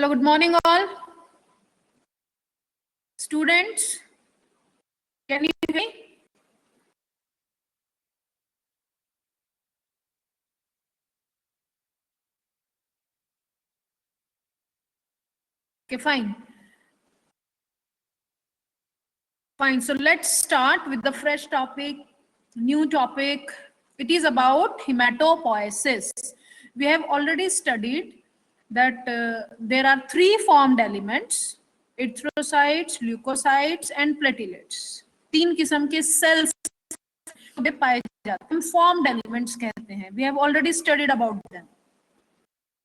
Hello, good morning all. Students, can you hear me? Okay, fine. Fine, so let's start with the fresh topic, new topic. It is about hematopoiesis. We have already studied that there are three formed elements, erythrocytes, leukocytes and platelets. तीन किस्म के cells पाए जाते हैं, formed elements कहते हैं. We have already studied about them.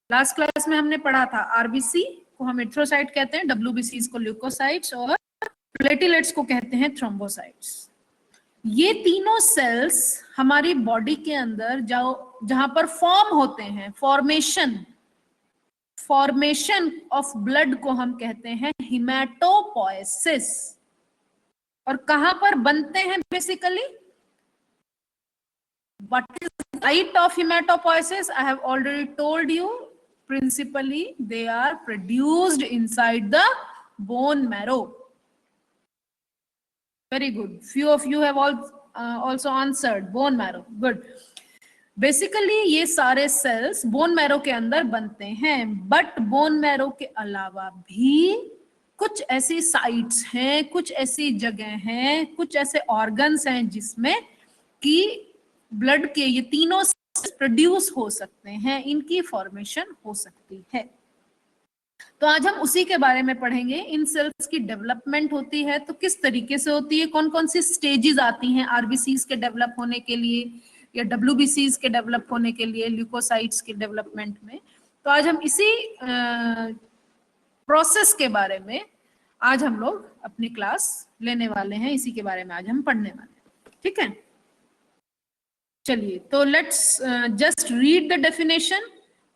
Last class में हमने पढ़ा था आरबीसी को हम एरिथ्रोसाइट कहते हैं, डब्ल्यूबीसी को ल्यूकोसाइट्स और प्लेटलेट्स को कहते हैं थ्रोम्बोसाइट्स. ये तीनों सेल्स हमारी बॉडी के अंदर जहां पर फॉर्म होते हैं, फॉर्मेशन ऑफ ब्लड को हम कहते हैं हिमेटोपोएसिस. और कहां पर बनते हैं basically? What is the site of hematopoiesis? I have already told you. Principally, they are produced inside the bone marrow. Very good. Few of you have also answered bone marrow. Good. Basically, ये सारे cells bone marrow के अंदर बनते हैं. But bone marrow के अलावा भी कुछ ऐसी sites हैं, कुछ ऐसी जगह हैं, कुछ ऐसे organs हैं जिसमें कि ब्लड के ये तीनों प्रोड्यूस हो सकते हैं, इनकी फॉर्मेशन हो सकती है. तो आज हम उसी के बारे में पढ़ेंगे. इन सेल्स की डेवलपमेंट होती है तो किस तरीके से होती है, कौन कौन सी स्टेजेस आती हैं आरबीसीज के डेवलप होने के लिए या डब्ल्यूबीसीज के डेवलप होने के लिए, ल्यूकोसाइट्स के डेवलपमेंट में. तो आज हम इसी प्रोसेस के बारे में आज हम लोग अपनी क्लास लेने वाले हैं, इसी के बारे में आज हम पढ़ने वाले हैं. ठीक है, चलिए तो let's just read the definition.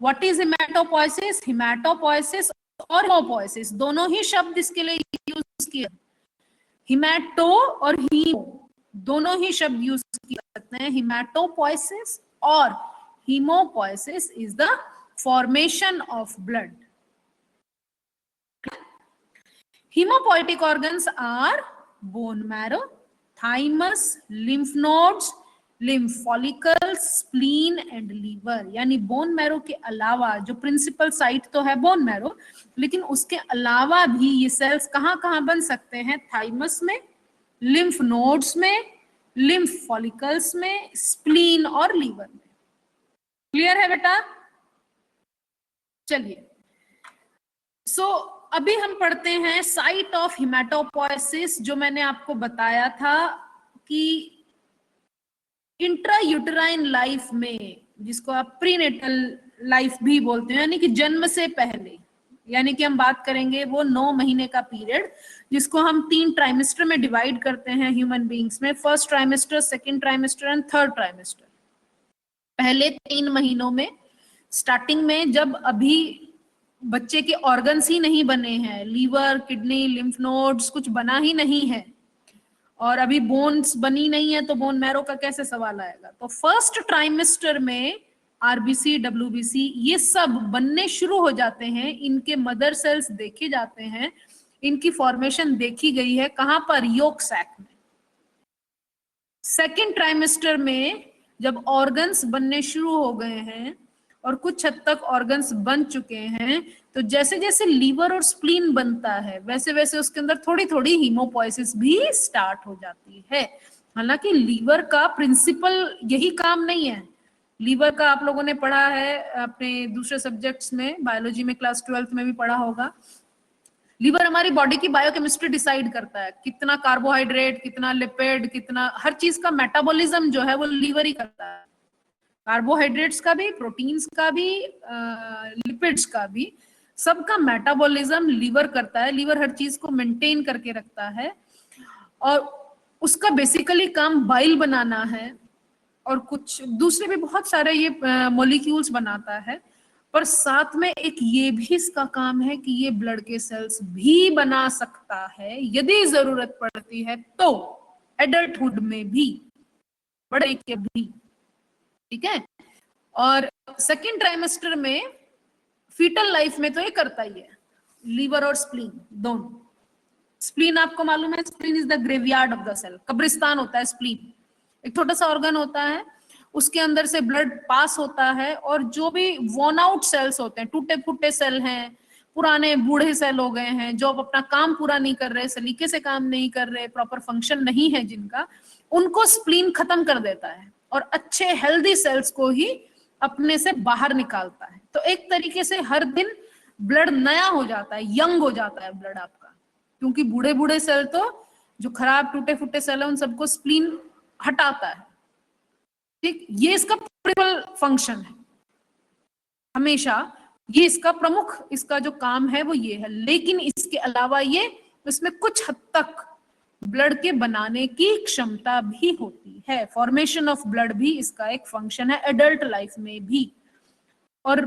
What is hematopoiesis? Hematopoiesis और हिमोपोएसिस दोनों ही शब्द इसके लिए यूज किए. हिमेटो और हीमो दोनों ही शब्द यूज किए जाते हैं. हिमेटोपोएसिस और hemopoiesis is the formation of blood. Hemopoietic organs are bone marrow, thymus, lymph nodes, lymph follicles, spleen and liver. यानी बोन मैरो के अलावा जो प्रिंसिपल साइट तो है बोन मैरो, लेकिन उसके अलावा भी ये सेल्स कहाँ कहाँ बन सकते हैं? थाइमस में, लिम्फ नोड्स में, लिम्फ फॉलिकल्स में, स्प्लीन और लीवर में. क्लियर है बेटा? चलिए, अभी हम पढ़ते हैं साइट ऑफ हिमेटोपोएसिस. जो मैंने आपको बताया था कि इंट्रायूटेराइन लाइफ में, जिसको आप प्रीनेटल लाइफ भी बोलते हैं, यानी कि जन्म से पहले, यानी कि हम बात करेंगे वो 9 महीने का पीरियड, जिसको हम 3 ट्राइमेस्टर में डिवाइड करते हैं ह्यूमन बीइंग्स में. First trimester, second trimester and third trimester. पहले 3 महीनों में स्टार्टिंग में जब अभी बच्चे के ऑर्गन्स ही नहीं बने हैं, लीवर, किडनी, लिम्फ नोड्स कुछ बना ही नहीं है, और अभी बोन्स बनी नहीं है, तो बोन मैरो का कैसे सवाल आएगा? तो फर्स्ट ट्राइमेस्टर में आरबीसी, डब्ल्यूबीसी ये सब बनने शुरू हो जाते हैं. इनके मदर सेल्स देखे जाते हैं, इनकी फॉर्मेशन देखी गई है. कहां पर? योक सैक में. सेकेंड ट्राइमेस्टर में जब ऑर्गन्स बनने शुरू हो गए हैं और कुछ हद तक ऑर्गन्स बन चुके हैं, तो जैसे जैसे लीवर और स्प्लीन बनता है वैसे वैसे उसके अंदर थोड़ी थोड़ी हीमोपोएसिस भी स्टार्ट हो जाती है. हालांकि लीवर का प्रिंसिपल यही काम नहीं है. लीवर का आप लोगों ने पढ़ा है अपने दूसरे सब्जेक्ट्स में, बायोलॉजी में क्लास 12th में भी पढ़ा होगा. लीवर हमारी बॉडी की बायोकेमिस्ट्री डिसाइड करता है, कितना कार्बोहाइड्रेट, कितना लिपिड, कितना हर चीज का मेटाबॉलिज्म जो है वो लीवर ही करता है. कार्बोहाइड्रेट्स का भी, प्रोटीन्स का भी, लिपिड्स का भी, सबका मेटाबॉलिज्म लीवर करता है. लीवर हर चीज को मेंटेन करके रखता है और उसका बेसिकली काम बाइल बनाना है और कुछ दूसरे भी बहुत सारे ये मॉलिक्यूल्स बनाता है. पर साथ में एक ये भी इसका काम है कि ये ब्लड के सेल्स भी बना सकता है यदि जरूरत पड़ती है तो, एडल्टहुड में भी, बड़े के भी. ठीक है, और सेकेंड ट्राइमेस्टर में फीटल लाइफ में तो ये करता ही है. लीवर और स्प्लीन दोनों। स्प्लीन आपको मालूम है, spleen is the graveyard of the cell, कब्रिस्तान होता है स्प्लीन। एक छोटा सा ऑर्गन होता है, उसके अंदर से ब्लड पास होता है, और जो भी वॉर्न आउट सेल्स होते हैं, टूटे फूटे सेल हैं, पुराने बूढ़े सेल हो गए हैं, जो अब अपना काम पूरा नहीं कर रहे, सलीके से काम नहीं कर रहे, प्रॉपर फंक्शन नहीं है जिनका, उनको स्प्लीन खत्म कर देता है और अच्छे हेल्दी सेल्स को ही अपने से बाहर निकालता है। तो एक तरीके से हर दिन ब्लड नया हो जाता है, यंग हो जाता है ब्लड आपका, क्योंकि बूढ़े बूढ़े सेल तो जो खराब टूटे फूटे सेल है उन सबको स्प्लीन हटाता है। ठीक, ये इसका प्रिंसिपल फंक्शन है हमेशा, ये इसका प्रमुख, इसका जो काम है वो ये है। लेकिन इसके अलावा ये इसमें कुछ हद तक ब्लड के बनाने की क्षमता भी होती है, फॉर्मेशन ऑफ ब्लड भी इसका एक फंक्शन है एडल्ट लाइफ में भी, और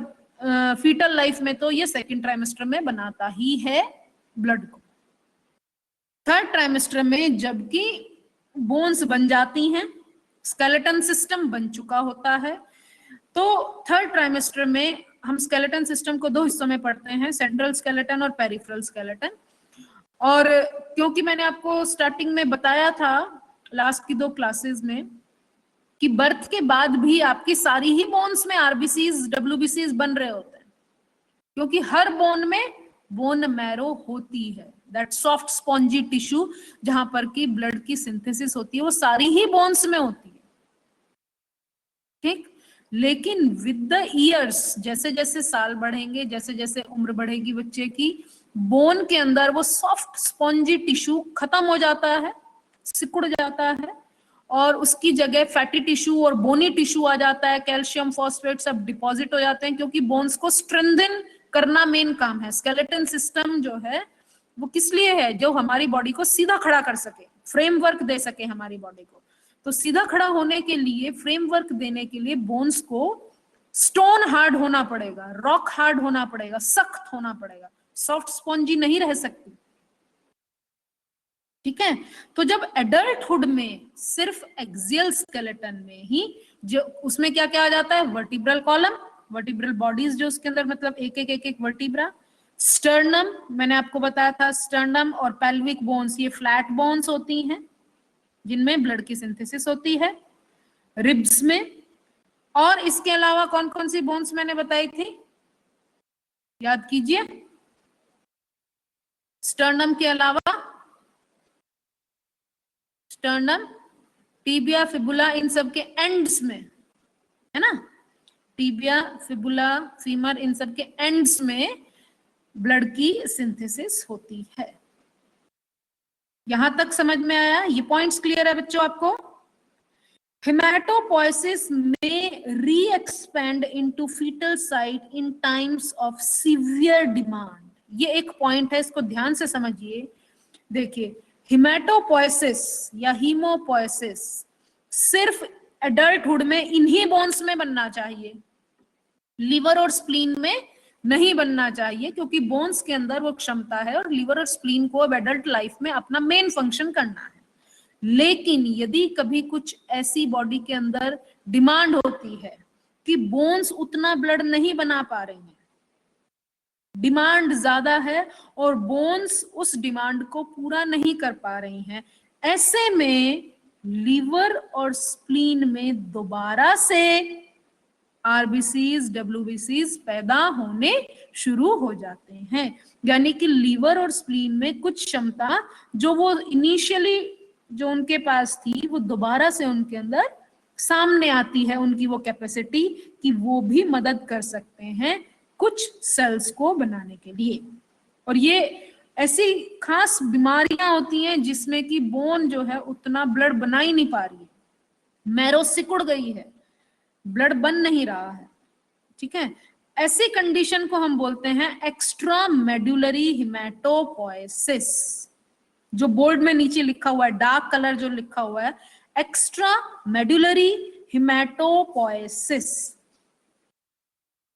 फीटल लाइफ में तो ये सेकेंड ट्राइमेस्टर में बनाता ही है ब्लड को। थर्ड ट्राइमेस्टर में जबकि बोन्स बन जाती हैं, स्केलेटन सिस्टम बन चुका होता है, तो थर्ड ट्राइमेस्टर में हम स्केलेटन सिस्टम को दो हिस्सों में पढ़ते हैं, सेंट्रल स्केलेटन और पेरिफेरल स्केलेटन। और क्योंकि मैंने आपको स्टार्टिंग में बताया था लास्ट की 2 क्लासेस में कि बर्थ के बाद भी आपकी सारी ही बोन्स में आरबीसीज डब्ल्यूबीसीज बन रहे होते हैं, क्योंकि हर बोन में बोन मैरो होती है, दैट सॉफ्ट स्पॉन्जी टिश्यू जहां पर की ब्लड की सिंथेसिस होती है, वो सारी ही बोन्स में होती है। ठीक, लेकिन विद द ईयर्स, जैसे जैसे साल बढ़ेंगे, जैसे जैसे उम्र बढ़ेगी बच्चे की, बोन के अंदर वो सॉफ्ट स्पॉन्जी टिश्यू खत्म हो जाता है, सिकुड़ जाता है, और उसकी जगह फैटी टिश्यू और बोनी टिश्यू आ जाता है, कैल्शियम फॉस्फेट सब डिपॉजिट हो जाते हैं, क्योंकि बोन्स को स्ट्रेंथन करना मेन काम है। स्केलेटन सिस्टम जो है वो किस लिए है, जो हमारी बॉडी को सीधा खड़ा कर सके, फ्रेमवर्क दे सके हमारी बॉडी को। तो सीधा खड़ा होने के लिए, फ्रेमवर्क देने के लिए बोन्स को स्टोन हार्ड होना पड़ेगा, रॉक हार्ड होना पड़ेगा, सख्त होना पड़ेगा, सॉफ्ट स्पॉन्जी नहीं रह सकती। ठीक है, तो जब एडल्टहुड में सिर्फ एक्सियल स्केलेटन में ही, जो उसमें क्या क्या आ जाता है, वर्टिब्रल कॉलम, वर्टिब्रल बॉडीज जो उसके अंदर, मतलब एक एक एक एक वर्टिब्रा, स्टर्नम, मैंने आपको बताया था स्टर्नम और पेल्विक बोन्स ये फ्लैट बोन्स होती हैं जिनमें ब्लड की सिंथेसिस होती है, रिब्स में। और इसके अलावा कौन कौन सी बोन्स मैंने बताई थी, याद कीजिए। स्टर्नम के अलावा स्टर्नम, टीबिया, फिबुला, इन सब के एंड्स में, है ना, टीबिया, फिबुला, फीमर, इन सब के एंड्स में ब्लड की सिंथेसिस होती है। यहां तक समझ में आया, ये पॉइंट्स क्लियर है बच्चों आपको? Hematopoiesis may re-expand into fetal site in times of severe demand. ये एक पॉइंट है, इसको ध्यान से समझिए। देखिए, हिमेटोपोइसिस या हीमोपोइसिस सिर्फ एडल्टहुड में इन्हीं बोन्स में बनना चाहिए, लीवर और स्प्लीन में नहीं बनना चाहिए, क्योंकि बोन्स के अंदर वो क्षमता है और लीवर और स्प्लीन को अब एडल्ट लाइफ में अपना मेन फंक्शन करना है। लेकिन यदि कभी कुछ ऐसी बॉडी के अंदर डिमांड होती है कि बोन्स उतना ब्लड नहीं बना पा रही हैं, डिमांड ज्यादा है और बोन्स उस डिमांड को पूरा नहीं कर पा रही हैं, ऐसे में लीवर और स्प्लीन में दोबारा से आरबीसीज डब्ल्यूबीसीज पैदा होने शुरू हो जाते हैं। यानी कि लीवर और स्प्लीन में कुछ क्षमता जो वो इनिशियली जो उनके पास थी, वो दोबारा से उनके अंदर सामने आती है, उनकी वो कैपेसिटी कि वो भी मदद कर सकते हैं कुछ सेल्स को बनाने के लिए। और ये ऐसी खास बीमारियां होती हैं जिसमें कि बोन जो है उतना ब्लड बना ही नहीं पा रही है, मैरो सिकुड़ गई है, ब्लड बन नहीं रहा है। ठीक है, ऐसी कंडीशन को हम बोलते हैं एक्स्ट्रा मेडुलरी हिमेटोपोइसिस, जो बोर्ड में नीचे लिखा हुआ है, डार्क कलर जो लिखा हुआ है, एक्स्ट्रा मेडुलरी हिमेटोपोइसिस।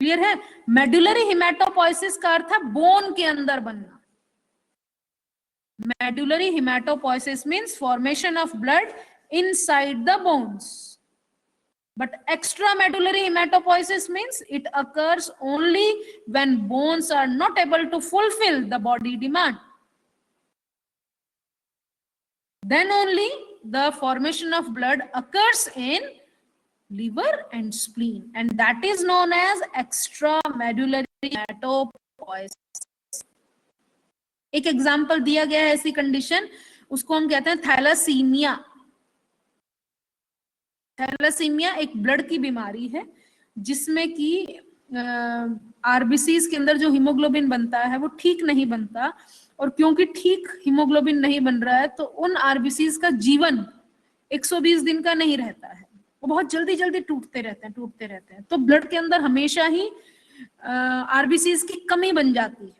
क्लियर है? मेडुलरी हिमेटोपोइसिस का अर्थ है बोन के अंदर बनना। Medullary haematopoiesis means formation of blood inside the bones. But extramedullary hematopoiesis means it occurs only when bones are not able to fulfill the body demand. Then only the formation of blood occurs in liver and spleen, and that is known as extramedullary hematopoiesis. एक example दिया गया है ऐसी condition, उसको हम कहते हैं thalassaemia. Thalassaemia एक ब्लड की बीमारी है जिसमें कि आरबीसीज के अंदर जो हीमोग्लोबिन बनता है वो ठीक नहीं बनता, और क्योंकि ठीक हीमोग्लोबिन नहीं बन रहा है तो उन आरबीसीज का जीवन 120 दिन का नहीं रहता है, वो बहुत जल्दी जल्दी टूटते रहते हैं। तो ब्लड के अंदर हमेशा ही आरबीसीज की कमी बन जाती है,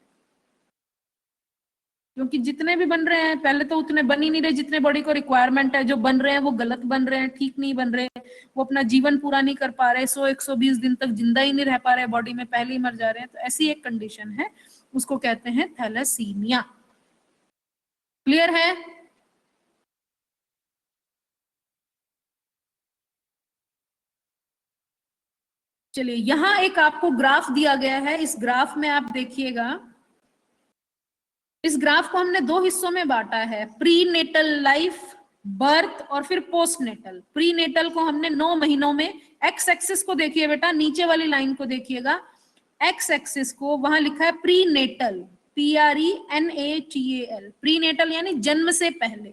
क्योंकि जितने भी बन रहे हैं पहले तो उतने बन ही नहीं रहे जितने बॉडी को रिक्वायरमेंट है। जो बन रहे हैं वो गलत बन रहे हैं, ठीक नहीं बन रहे, वो अपना जीवन पूरा नहीं कर पा रहे, 100-120 दिन तक जिंदा ही नहीं रह पा रहे, बॉडी में पहले ही मर जा रहे हैं। तो ऐसी एक कंडीशन है, उसको कहते हैं थैलेसीमिया। क्लियर है? चलिए, यहां एक आपको ग्राफ दिया गया है, इस ग्राफ में आप देखिएगा, इस ग्राफ को हमने दो हिस्सों में बांटा है, प्री नेटल लाइफ, बर्थ, और फिर पोस्ट नेटल। प्री नेटल को हमने 9 महीनों में, एक्स एक्सिस को देखिए बेटा, नीचे वाली लाइन को देखिएगा, एक्स एक्सिस को वहां लिखा है prenatal, PRENATAL, prenatal यानी जन्म से पहले,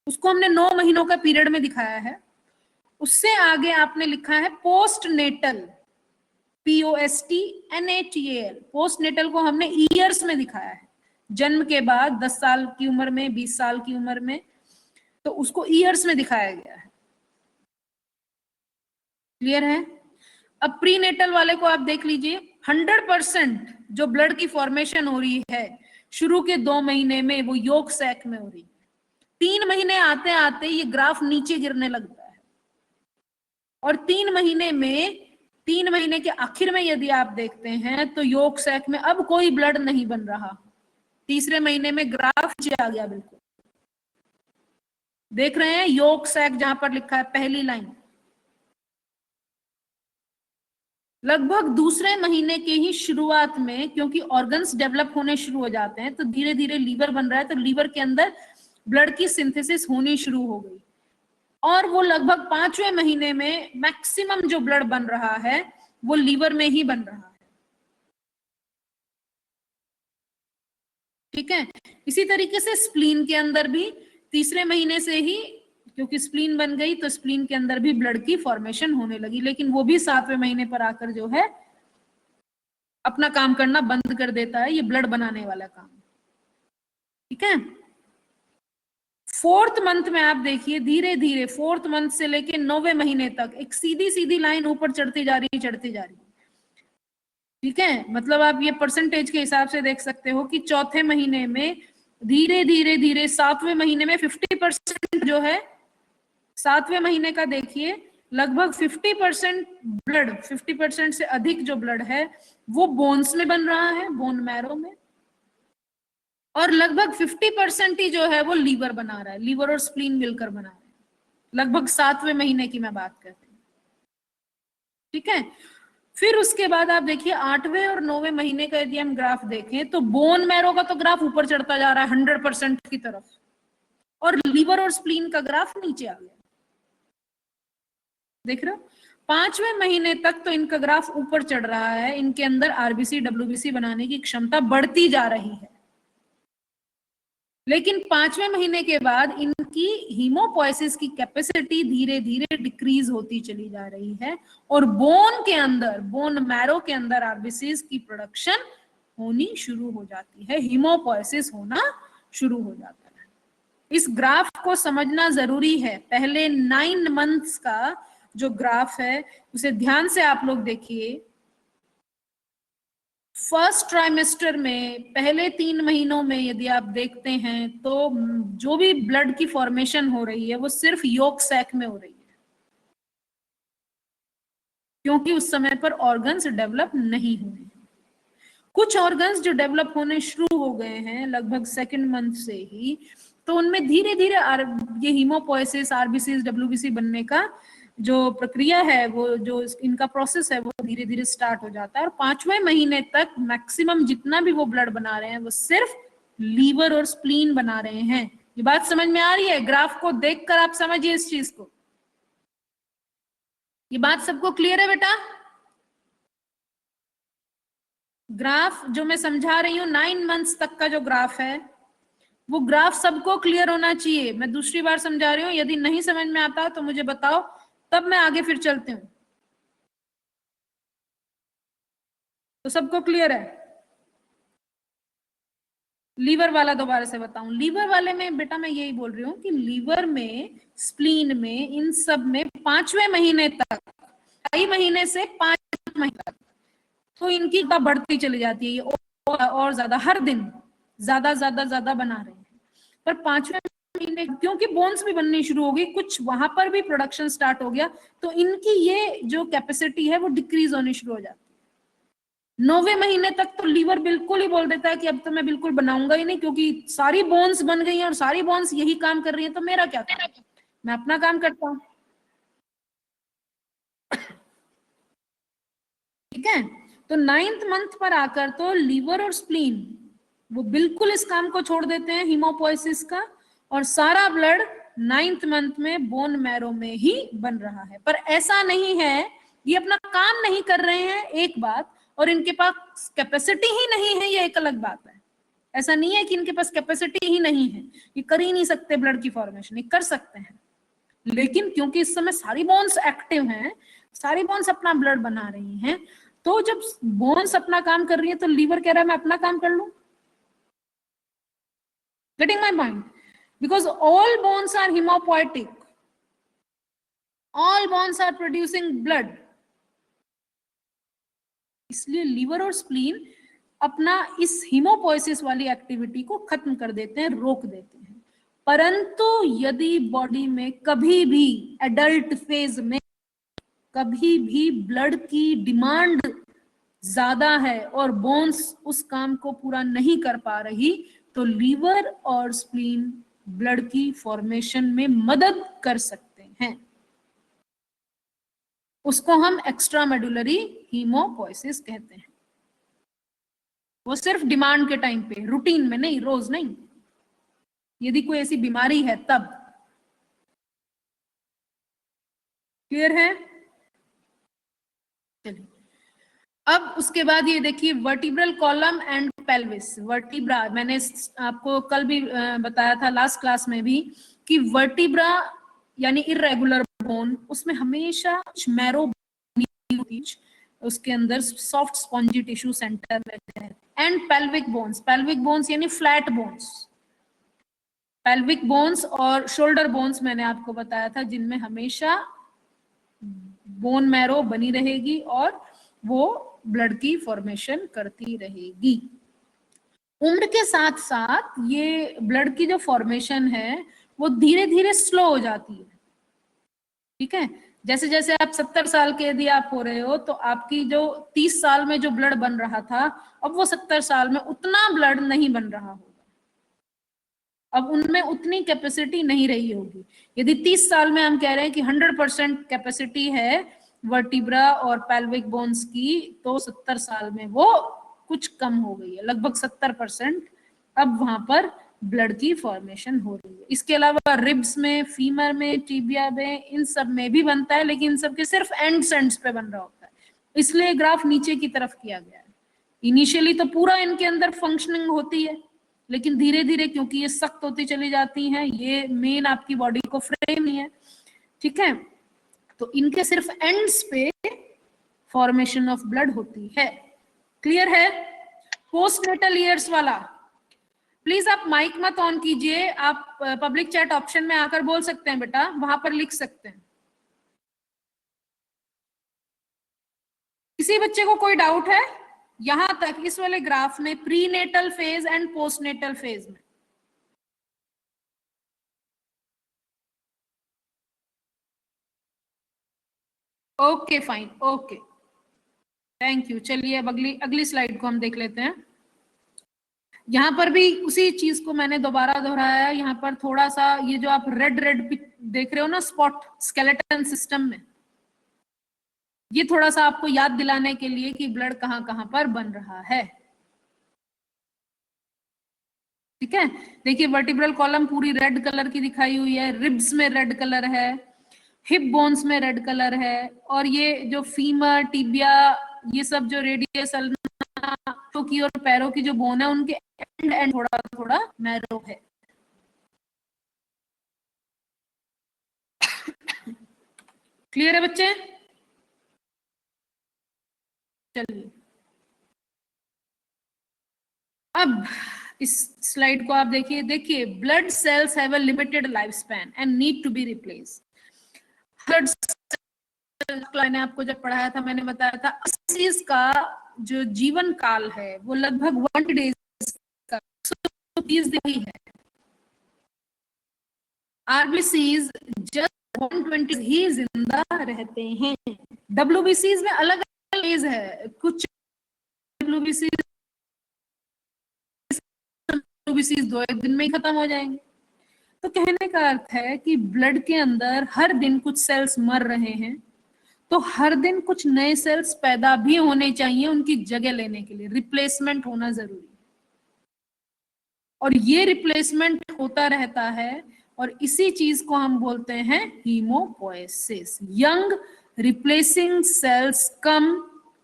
उसको हमने 9 महीनों का पीरियड में दिखाया है। उससे आगे आपने लिखा है postnatal, POSTNATAL, postnatal को हमने ईयर्स में दिखाया है, जन्म के बाद 10 साल की उम्र में, 20 साल की उम्र में, तो उसको ईयर्स में दिखाया गया है। क्लियर है? अब प्रीनेटल वाले को आप देख लीजिए, 100% जो ब्लड की फॉर्मेशन हो रही है शुरू के 2 महीने में वो योक सैक में हो रही है। 3 महीने आते आते ये ग्राफ नीचे गिरने लगता है, और 3 महीने के आखिर में यदि आप देखते हैं तो योक सैक में अब कोई ब्लड नहीं बन रहा। तीसरे महीने में ग्राफ नीचे आ गया बिल्कुल। देख रहे हैं योक सैक जहां पर लिखा है पहली लाइन, लगभग दूसरे महीने के ही शुरुआत में, क्योंकि ऑर्गन्स डेवलप होने शुरू हो जाते हैं तो धीरे धीरे लीवर बन रहा है, तो लीवर के अंदर ब्लड की सिंथेसिस होनी शुरू हो गई, और वो लगभग 5वें महीने में मैक्सिमम जो ब्लड बन रहा है वो लीवर में ही बन रहा है। ठीक है? इसी तरीके से स्प्लीन के अंदर भी तीसरे महीने से ही, क्योंकि स्प्लीन बन गई तो स्प्लीन के अंदर भी ब्लड की फॉर्मेशन होने लगी, लेकिन वो भी 7वें महीने पर आकर जो है अपना काम करना बंद कर देता है, ये ब्लड बनाने वाला काम। ठीक है? 4th मंथ में आप देखिए धीरे धीरे 4th मंथ से लेके 9वें महीने तक एक सीधी सीधी लाइन ऊपर चढ़ती जा रही है। ठीक है? मतलब आप ये परसेंटेज के हिसाब से देख सकते हो कि चौथे महीने में धीरे धीरे धीरे 7वें महीने में 50% जो है, 7वें महीने का देखिए लगभग 50% ब्लड, 50% से अधिक जो ब्लड है वो बोन्स में बन रहा है, बोन मैरो में, और लगभग 50% ही जो है वो लीवर बना रहा है, लीवर और स्प्लीन मिलकर बना रहे हैं, लगभग 7वें महीने की मैं बात करती हूँ। ठीक है? फिर उसके बाद आप देखिए 8वें और 9वें महीने का यदि हम ग्राफ देखें तो बोन मैरो का तो ग्राफ ऊपर चढ़ता जा रहा है 100% की तरफ, और लीवर और स्प्लीन का ग्राफ नीचे आ गया। देख रहे हो? 5वें महीने तक तो इनका ग्राफ ऊपर चढ़ रहा है, इनके अंदर आरबीसी डब्ल्यूबीसी बनाने की क्षमता बढ़ती जा रही है, लेकिन 5वें महीने के बाद इनकी हीमोपोइसिस की कैपेसिटी धीरे धीरे डिक्रीज होती चली जा रही है, और बोन के अंदर, बोन मैरो के अंदर आरबीसीज की प्रोडक्शन होनी शुरू हो जाती है, हीमोपोइसिस होना शुरू हो जाता है। इस ग्राफ को समझना जरूरी है। पहले 9 मंथ्स का जो ग्राफ है उसे ध्यान से आप लोग देखिए। फर्स्ट ट्राइमेस्टर में पहले 3 महीनों में यदि आप देखते हैं तो जो भी ब्लड की फॉर्मेशन हो रही है वो सिर्फ योक सैक में हो रही है, क्योंकि उस समय पर ऑर्गन्स डेवलप नहीं हुए हैं। कुछ ऑर्गन्स जो डेवलप होने शुरू हो गए हैं लगभग 2nd मंथ से ही, तो उनमें धीरे धीरे ये हीमोपोइसिस, आरबीसी, डब्ल्यूबीसी बनने का जो प्रक्रिया है, वो जो इनका प्रोसेस है, वो धीरे धीरे स्टार्ट हो जाता है। और 5वें महीने तक मैक्सिमम जितना भी वो ब्लड बना रहे हैं वो सिर्फ लीवर और स्प्लीन बना रहे हैं। ये बात समझ में आ रही है? ग्राफ को देखकर आप समझिए इस चीज को। ये बात सबको क्लियर है बेटा? ग्राफ जो मैं समझा रही हूँ 9 मंथ्स तक का जो ग्राफ है, वो ग्राफ सबको क्लियर होना चाहिए। मैं दूसरी बार समझा रही हूँ, यदि नहीं समझ में आता तो मुझे बताओ, तब मैं आगे फिर चलती हूँ। तो सबको क्लियर है? लीवर वाला दोबारा से बताऊं। लीवर वाले में बेटा मैं यही बोल रही हूँ कि लीवर में, स्प्लीन में, इन सब में 5वें महीने तक, 2.5 महीने से 5 महीने तक तो इनकी बढ़ती चली जाती है, ये और ज्यादा हर दिन ज्यादा ज्यादा ज्यादा बना रहे हैं। पर 5वें महीने क्योंकि बोन्स भी बननी शुरू हो गई, कुछ वहां पर भी प्रोडक्शन स्टार्ट हो गया, तो इनकी ये जो कैपेसिटी है वो डिक्रीज होनी शुरू हो जाती है। 9वें महीने तक तो लीवर बिल्कुल ही बोल देता है कि अब तो मैं बिल्कुल बनाऊंगा ही नहीं, क्योंकि सारी बोन्स बन गई हैं और सारी बोन्स यही काम कर रही हैं, तो मेरा क्या काम, मैं अपना काम करता हूं। ठीक है, तो 9th मंथ पर आकर तो लीवर और स्प्लीन वो बिल्कुल इस काम को छोड़ देते हैं हीमोपोइसिस का, और सारा ब्लड 9th मंथ में बोन मैरो में ही बन रहा है। पर ऐसा नहीं है, ये अपना काम नहीं कर रहे हैं एक बात, और इनके पास कैपेसिटी ही नहीं है, ये एक अलग बात है। ऐसा नहीं है कि इनके पास कैपेसिटी ही नहीं है, ये कर ही नहीं सकते ब्लड की फॉर्मेशन, ये कर सकते हैं, लेकिन क्योंकि इस समय सारी बोन्स एक्टिव हैं, सारी बोन्स अपना ब्लड बना रही हैं, तो जब बोन्स अपना काम कर रही है तो लीवर कह रहा है मैं अपना काम कर लूं। Getting my point? Because all bones are hemopoietic, all bones are producing blood, इसलिए लीवर और स्प्लीन अपना इस हीमोपोइसिस वाली एक्टिविटी को खत्म कर देते हैं, रोक देते हैं। परंतु यदि बॉडी में कभी भी एडल्ट फेज में कभी भी ब्लड की डिमांड ज्यादा है और बोन्स उस काम को पूरा नहीं कर पा रही, तो लीवर और स्प्लीन ब्लड की फॉर्मेशन में मदद कर सकते हैं। उसको हम एक्स्ट्रा मेडुलरी हीमोपोइसिस कहते हैं। वो सिर्फ डिमांड के टाइम पे, रूटीन में नहीं, रोज नहीं, यदि कोई ऐसी बीमारी है तब। क्लियर है? चलिए, अब उसके बाद ये देखिए vertebral column and pelvis. Vertebra मैंने आपको कल भी बताया था लास्ट क्लास में भी कि वर्टिब्रा यानी इरेगुलर बोन, उसमें हमेशा मैरो उसके अंदर सॉफ्ट स्पॉन्जी टिश्यू सेंटर रहते हैं। And pelvic bones, pelvic bones यानी फ्लैट बोन्स, पेल्विक बोन्स और शोल्डर बोन्स मैंने आपको बताया था, जिनमें हमेशा बोन मैरो बनी रहेगी और वो ब्लड की फॉर्मेशन करती रहेगी। उम्र के साथ साथ ये ब्लड की जो फॉर्मेशन है वो धीरे धीरे स्लो हो जाती है। ठीक है, जैसे जैसे आप 70 साल के यदि आप हो रहे हो, तो आपकी जो 30 साल में जो ब्लड बन रहा था, अब वो 70 साल में उतना ब्लड नहीं बन रहा होगा, अब उनमें उतनी कैपेसिटी नहीं रही होगी। यदि 30 साल में हम कह रहे हैं कि 100% कैपेसिटी है वर्टिब्रा और पेल्विक बोन्स की, तो 70 साल में वो कुछ कम हो गई है, लगभग 70%। अब वहां पर ब्लड की फॉर्मेशन हो रही है। इसके अलावा रिब्स में, फीमर में, टिबिया में, इन सब में भी बनता है, लेकिन इन सब के सिर्फ एंड्स पे बन रहा होता है, इसलिए ग्राफ नीचे की तरफ किया गया है। इनिशियली तो पूरा इनके अंदर फंक्शनिंग होती है, लेकिन धीरे धीरे क्योंकि ये सख्त होती चली जाती हैं, ये मेन आपकी बॉडी को फ्रेम नहीं है, ठीक है, तो इनके सिर्फ एंड्स पे फॉर्मेशन ऑफ ब्लड होती है। क्लियर है? पोस्टनेटल ईयर्स वाला प्लीज आप माइक मत ऑन कीजिए, आप पब्लिक चैट ऑप्शन में आकर बोल सकते हैं बेटा, वहां पर लिख सकते हैं। किसी बच्चे को कोई डाउट है यहां तक इस वाले ग्राफ में, prenatal phase and postnatal phase में? Okay fine, okay, thank you. चलिए अब अगली स्लाइड को हम देख लेते हैं। यहाँ पर भी उसी चीज को मैंने दोबारा दोहराया। यहाँ पर थोड़ा सा ये जो आप रेड रेड देख रहे हो ना स्पॉट स्केलेटन सिस्टम में, ये थोड़ा सा आपको याद दिलाने के लिए कि ब्लड कहाँ कहाँ पर बन रहा है। ठीक है, देखिए वर्टिब्रल कॉलम पूरी रेड कलर की दिखाई हुई है, रिब्स में रेड कलर है, हिप बोन्स में रेड कलर है, और ये जो फीमर, टिबिया, ये सब जो रेडियस अल्ना की और पैरों की जो बोन है उनके एंड एंड थोड़ा थोड़ा मैरो है। क्लियर है बच्चे? चलिए अब इस स्लाइड को आप देखिए। देखिए blood cells have a limited life span and need to be replace. मैंने आपको जब पढ़ाया था मैंने बताया था 80 का जो जीवन काल है वो लगभग 1 डेज का 130 दिन ही है। आरबीसीज जस्ट 120 ही जिंदा रहते हैं। डब्ल्यूबीसीज में अलग अलग डेज है, कुछ डब्ल्यूबीसीज 2 दिन में ही खत्म हो जाएंगे। तो कहने का अर्थ है कि ब्लड के अंदर हर दिन कुछ सेल्स मर रहे हैं, तो हर दिन कुछ नए सेल्स पैदा भी होने चाहिए उनकी जगह लेने के लिए, रिप्लेसमेंट होना जरूरी है। और ये रिप्लेसमेंट होता रहता है और इसी चीज को हम बोलते हैं hemopoiesis. Young replacing cells come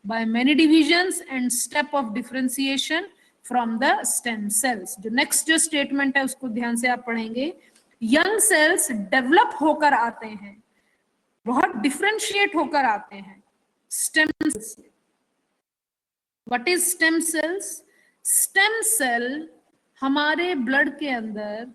by many divisions and step of differentiation from the stem cells. जो नेक्स्ट जो स्टेटमेंट है उसको ध्यान से आप पढ़ेंगे। यंग सेल्स डेवलप होकर आते हैं, बहुत डिफरेंशिएट होकर आते हैं स्टेम सेल्स से। What is stem cells? Stem cell हमारे ब्लड के अंदर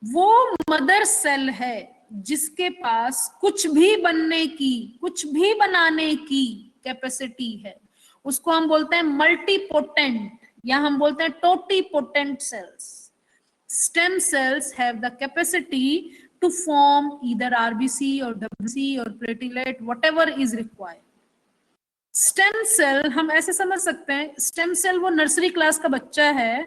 वो मदर सेल है जिसके पास कुछ भी बनने की, कुछ भी बनाने की कैपेसिटी है। उसको हम बोलते हैं मल्टीपोटेंट, या हम बोलते हैं totipotent cells. Stem cells have the capacity to form either RBC or WBC or platelet, whatever is required. Stem cell हम ऐसे समझ सकते हैं, स्टेम सेल वो नर्सरी क्लास का बच्चा है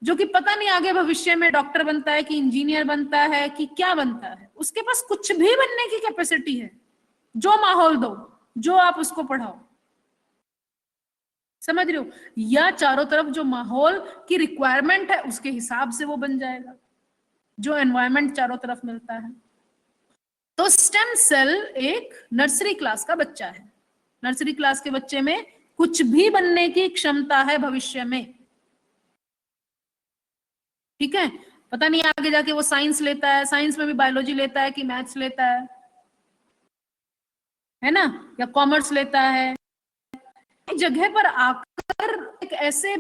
जो कि पता नहीं आगे भविष्य में डॉक्टर बनता है कि इंजीनियर बनता है कि क्या बनता है, उसके पास कुछ भी बनने की कैपेसिटी है। जो माहौल दो, जो आप उसको पढ़ाओ, समझ रहे हो, या चारों तरफ जो माहौल की रिक्वायरमेंट है उसके हिसाब से वो बन जाएगा, जो एनवायरमेंट चारों तरफ मिलता है। तो स्टेम सेल एक नर्सरी क्लास का बच्चा है। नर्सरी क्लास के बच्चे में कुछ भी बनने की क्षमता है भविष्य में। ठीक है, पता नहीं आगे जाके वो साइंस लेता है, साइंस में भी बायोलॉजी लेता है कि मैथ्स लेता है ना, या कॉमर्स लेता है। जगह पर आकर एक ऐसे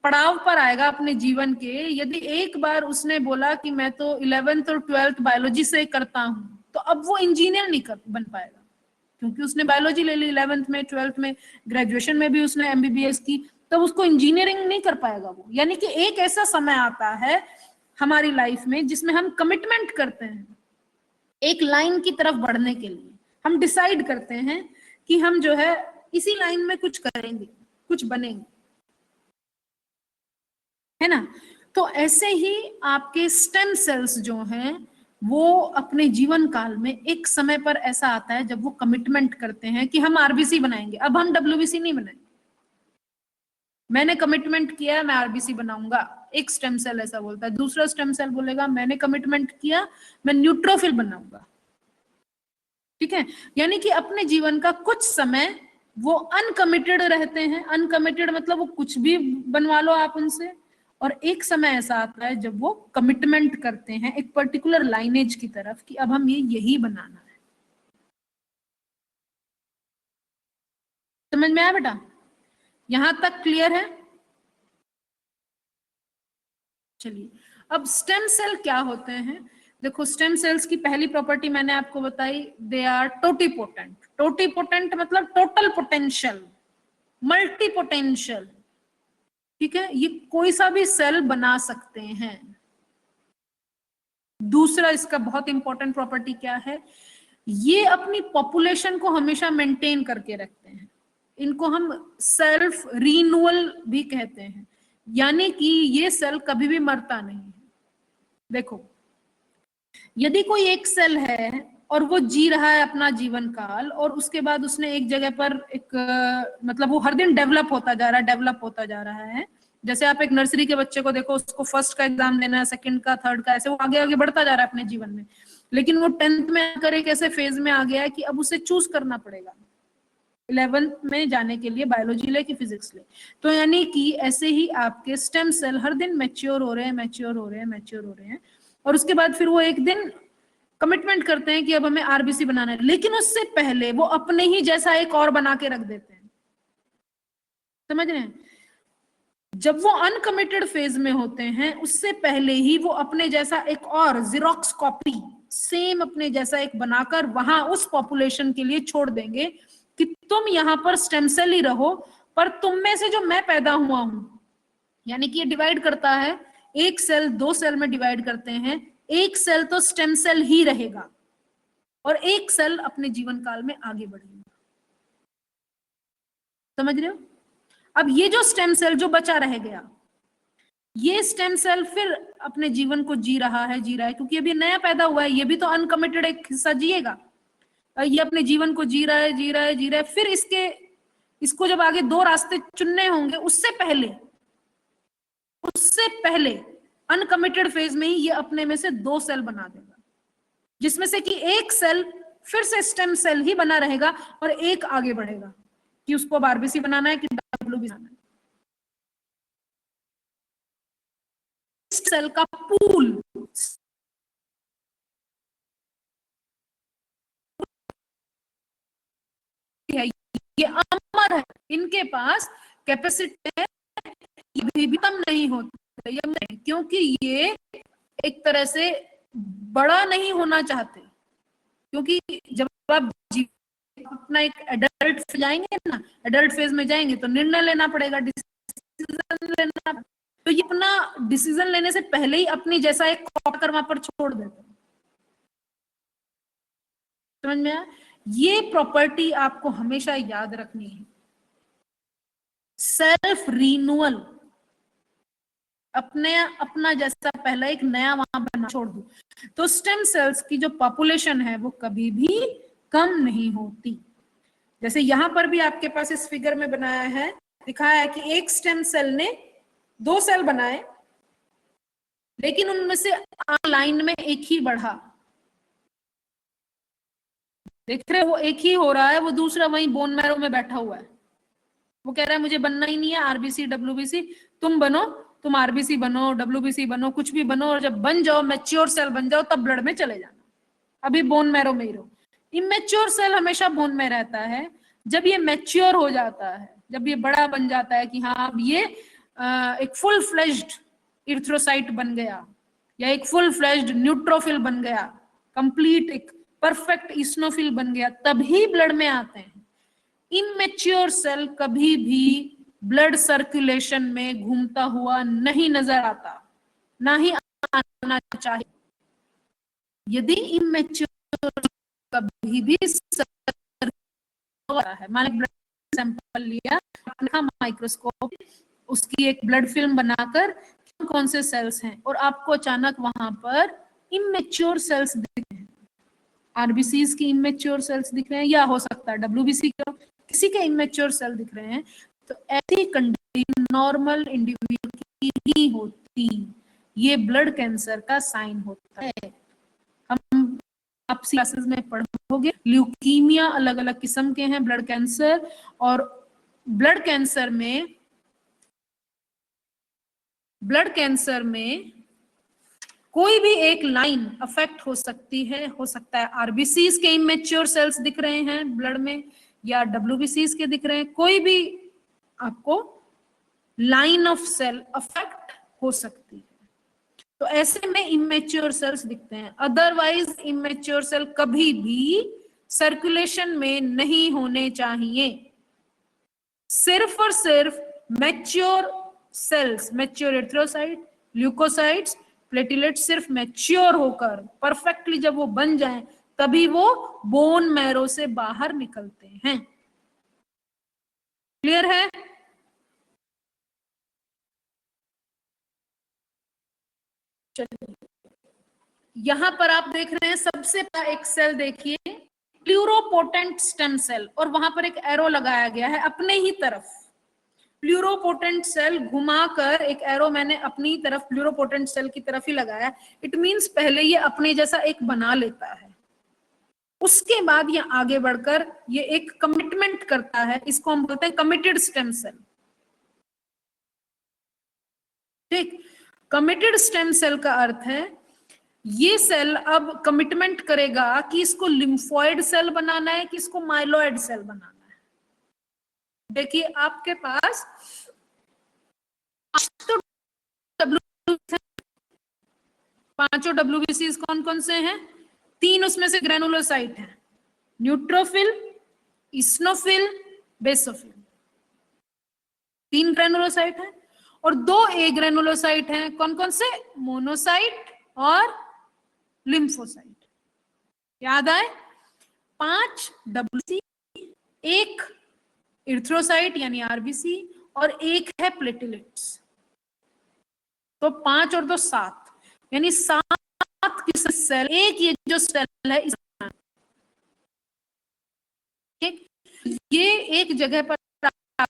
पड़ाव पर आएगा अपने जीवन के, यदि एक बार उसने बोला कि मैं तो 11th और 12th बायोलॉजी से करता हूं, तो अब वो इंजीनियर नहीं बन पाएगा, क्योंकि उसने बायोलॉजी ले ली 11th में, 12th में, ग्रेजुएशन में भी उसने एमबीबीएस की, तब उसको इंजीनियरिंग नहीं कर पाएगा वो। यानी कि एक ऐसा समय आता है हमारी लाइफ में जिसमें हम कमिटमेंट करते हैं एक लाइन की तरफ बढ़ने के लिए। हम डिसाइड करते हैं कि हम जो है इसी लाइन में कुछ करेंगे, कुछ बनेंगे, है ना। तो ऐसे ही आपके स्टेम सेल्स जो हैं वो अपने जीवन काल में एक समय पर ऐसा आता है जब वो कमिटमेंट करते हैं कि हम आरबीसी बनाएंगे, अब हम डब्ल्यूबीसी नहीं बनाएंगे। मैंने कमिटमेंट किया है मैं आरबीसी बनाऊंगा, एक स्टेम सेल ऐसा बोलता है। दूसरा स्टेम सेल बोलेगा मैंने कमिटमेंट किया मैं न्यूट्रोफिल बनाऊंगा। ठीक है, यानी कि अपने जीवन का कुछ समय वो अनकमिटेड रहते हैं। अनकमिटेड मतलब वो कुछ भी बनवा लो आप उनसे, और एक समय ऐसा आता है जब वो कमिटमेंट करते हैं एक पर्टिकुलर लाइनेज की तरफ कि अब हम ये यही बनाना है। समझ में आया बेटा? यहां तक क्लियर है? चलिए, अब स्टेम सेल क्या होते हैं। देखो स्टेम सेल्स की पहली प्रॉपर्टी मैंने आपको बताई, दे आर टोटीपोटेंट। टोटीपोटेंट मतलब टोटल पोटेंशियल, मल्टी पोटेंशियल। ठीक है, ये कोई सा भी सेल बना सकते हैं। दूसरा इसका बहुत इंपॉर्टेंट प्रॉपर्टी क्या है, ये अपनी पॉपुलेशन को हमेशा मेंटेन करके रखते हैं। इनको हम सेल्फ रिन्यूअल भी कहते हैं, यानी कि ये सेल कभी भी मरता नहीं है। देखो यदि कोई एक सेल है और वो जी रहा है अपना जीवन काल, और उसके बाद उसने एक जगह पर एक मतलब वो हर दिन डेवलप होता जा रहा है, डेवलप होता जा रहा है। जैसे आप एक नर्सरी के बच्चे को देखो, उसको फर्स्ट का एग्जाम देना है, सेकंड का, थर्ड का, ऐसे वो आगे आगे बढ़ता जा रहा है अपने जीवन में। लेकिन वो 10th में आकर एक ऐसे फेज में आ गया है कि अब उसे चूज करना पड़ेगा 11th में जाने के लिए, बायोलॉजी ले कि फिजिक्स ले। तो यानी कि ऐसे ही आपके स्टेम सेल हर दिन मैच्योर हो रहे हैं, मैच्योर हो रहे हैं, मैच्योर हो रहे हैं, और उसके बाद फिर वो एक दिन कमिटमेंट करते हैं कि अब हमें आरबीसी बनाना है, लेकिन उससे पहले वो अपने ही जैसा एक और बना के रख देते हैं। समझ रहे हैं? जब वो अनकमिटेड फेज में होते हैं, उससे पहले ही वो अपने जैसा एक और जीरोक्स कॉपी सेम अपने जैसा एक बनाकर वहां उस पॉपुलेशन के लिए छोड़ देंगे कि तुम यहां पर स्टेम सेल ही रहो, पर तुम में से जो मैं पैदा हुआ हूं, यानी कि ये डिवाइड करता है, एक सेल 2 सेल में डिवाइड करते हैं, एक सेल तो स्टेम सेल ही रहेगा और एक सेल अपने जीवन काल में आगे बढ़ेगा। समझ रहे हो? अब ये जो स्टेम सेल जो बचा रह गया, ये स्टेम सेल फिर अपने जीवन को जी रहा है, जी रहा है, क्योंकि अभी नया पैदा हुआ है, ये भी तो अनकमिटेड एक हिस्सा जिएगा। ये अपने जीवन को जी रहा है, जी रहा है, जी रहा है। फिर इसको जब आगे 2 रास्ते चुनने होंगे, उससे पहले अनकमिटेड फेज में ही ये अपने में से 2 सेल बना देगा, जिसमें से कि एक सेल फिर से स्टेम सेल ही बना रहेगा और एक आगे बढ़ेगा कि उसको अब आरबीसी बनाना है कि डब्ल्यूबीसी बनाना है। सेल का पूल है, ये अमर है, इनके पास कैपेसिटी है, ये भी कम नहीं होता, क्योंकि ये एक तरह से बड़ा नहीं होना चाहते। क्योंकि जब आप अपना एक एडल्ट जाएंगे ना, एडल्ट फेज में जाएंगे तो निर्णय लेना पड़ेगा, डिसीजन लेना, तो ये अपना डिसीजन लेने से पहले ही अपनी जैसा एक कॉपर वहां पर छोड़ देते हैं। समझ में आया? ये प्रॉपर्टी आपको हमेशा याद रखनी है, सेल्फ रिन्यूअल, अपना जैसा पहला एक नया वहां बना छोड़ दो, तो स्टेम सेल्स की जो पॉपुलेशन है वो कभी भी कम नहीं होती। जैसे यहां पर भी आपके पास इस फिगर में बनाया है, दिखाया है कि एक स्टेम सेल ने 2 सेल बनाए, लेकिन उनमें से लाइन में एक ही बढ़ा। देख रहे हो, वो एक ही हो रहा है, वो दूसरा वही बोन मैरो में बैठा हुआ है। वो कह रहा है मुझे बनना ही नहीं है आरबीसी डब्ल्यूबीसी, तुम बनो, तुम आरबीसी बनो, डब्ल्यूबीसी बनो, कुछ भी बनो, और जब बन जाओ, मैच्योर सेल बन जाओ, तब ब्लड में चले जाना, अभी बोन मैरो में ही रहो। इमेच्योर सेल हमेशा बोन में रहता है। जब ये मैच्योर हो जाता है, जब ये बड़ा बन जाता है कि हाँ अब ये एक फुल फ्लेज्ड इर्थ्रोसाइट बन गया, या एक फुल फ्लेज्ड न्यूट्रोफिल बन गया, कंप्लीट एक परफेक्ट इस्नोफिल बन गया, तभी ब्लड में आते हैं। इमेच्योर सेल कभी भी ब्लड सर्कुलेशन में घूमता हुआ नहीं नजर आता, ना ही आना चाहिए। यदि इमेच्योर कभी भी है, मान ब्लड सैंपल लिया, माइक्रोस्कोप, उसकी एक ब्लड फिल्म बनाकर कौन से सेल्स हैं, और आपको अचानक वहां पर इमेच्योर सेल्स दिख रहे हैं, आरबीसीज की इमेच्योर सेल्स दिख रहे हैं, या हो सकता है डब्ल्यूबीसी के किसी के इमेच्योर सेल दिख रहे हैं, तो ऐसी कंडीशन नॉर्मल इंडिविजुअल की ही होती, ये ब्लड कैंसर का साइन होता है। हम आप क्लासेस में पढ़ोगे, ल्यूकीमिया अलग अलग किस्म के हैं, ब्लड कैंसर, और ब्लड कैंसर में कोई भी एक लाइन अफेक्ट हो सकती है, हो सकता है आरबीसीज के इमेच्योर सेल्स दिख रहे हैं ब्लड में, या डब्ल्यूबीसीज के दिख रहे हैं, कोई भी आपको लाइन ऑफ सेल अफेक्ट हो सकती है, तो ऐसे में इमेच्योर सेल्स दिखते हैं। अदरवाइज इमेच्योर सेल कभी भी सर्कुलेशन में नहीं होने चाहिए। सिर्फ और सिर्फ mature cells, mature erythrocyte, leukocytes, platelet सिर्फ मैच्योर होकर परफेक्टली जब वो बन जाएं, तभी वो बोन मैरो से बाहर निकलते हैं। क्लियर है? चलिए, यहां पर आप देख रहे हैं सबसे पहला एक सेल देखिए, प्लूरोपोटेंट स्टेम सेल, और वहां पर एक एरो लगाया गया है अपने ही तरफ। प्लूरोपोटेंट सेल घुमाकर एक एरो मैंने अपनी तरफ प्लूरोपोटेंट सेल की तरफ ही लगाया। इट मींस पहले ये अपने जैसा एक बना लेता है, उसके बाद ये आगे बढ़कर ये एक कमिटमेंट करता है, इसको हम बोलते हैं कमिटेड स्टेम सेल। ठीक, कमिटेड स्टेम सेल का अर्थ है ये सेल अब कमिटमेंट करेगा कि इसको लिम्फोइड सेल बनाना है कि इसको माइलॉइड सेल बनाना है। देखिए आपके पास पांचों WBCs कौन कौन से हैं? 3 उसमें से ग्रेनुलोसाइट हैं, न्यूट्रोफिल, इस्नोफिल, बेसोफिल। 3 ग्रेनुलोसाइट हैं और 2 ए ग्रेनुलोसाइट हैं। कौन कौन से? मोनोसाइट और लिम्फोसाइट। याद आए? 5 WBC, 1 इर्थ्रोसाइट यानी RBC और 1 है प्लेटलेट्स। तो 5 और 2 7, यानी 7 किस्म सेल, एक ये जो सेल है ठीक, ये एक जगह पर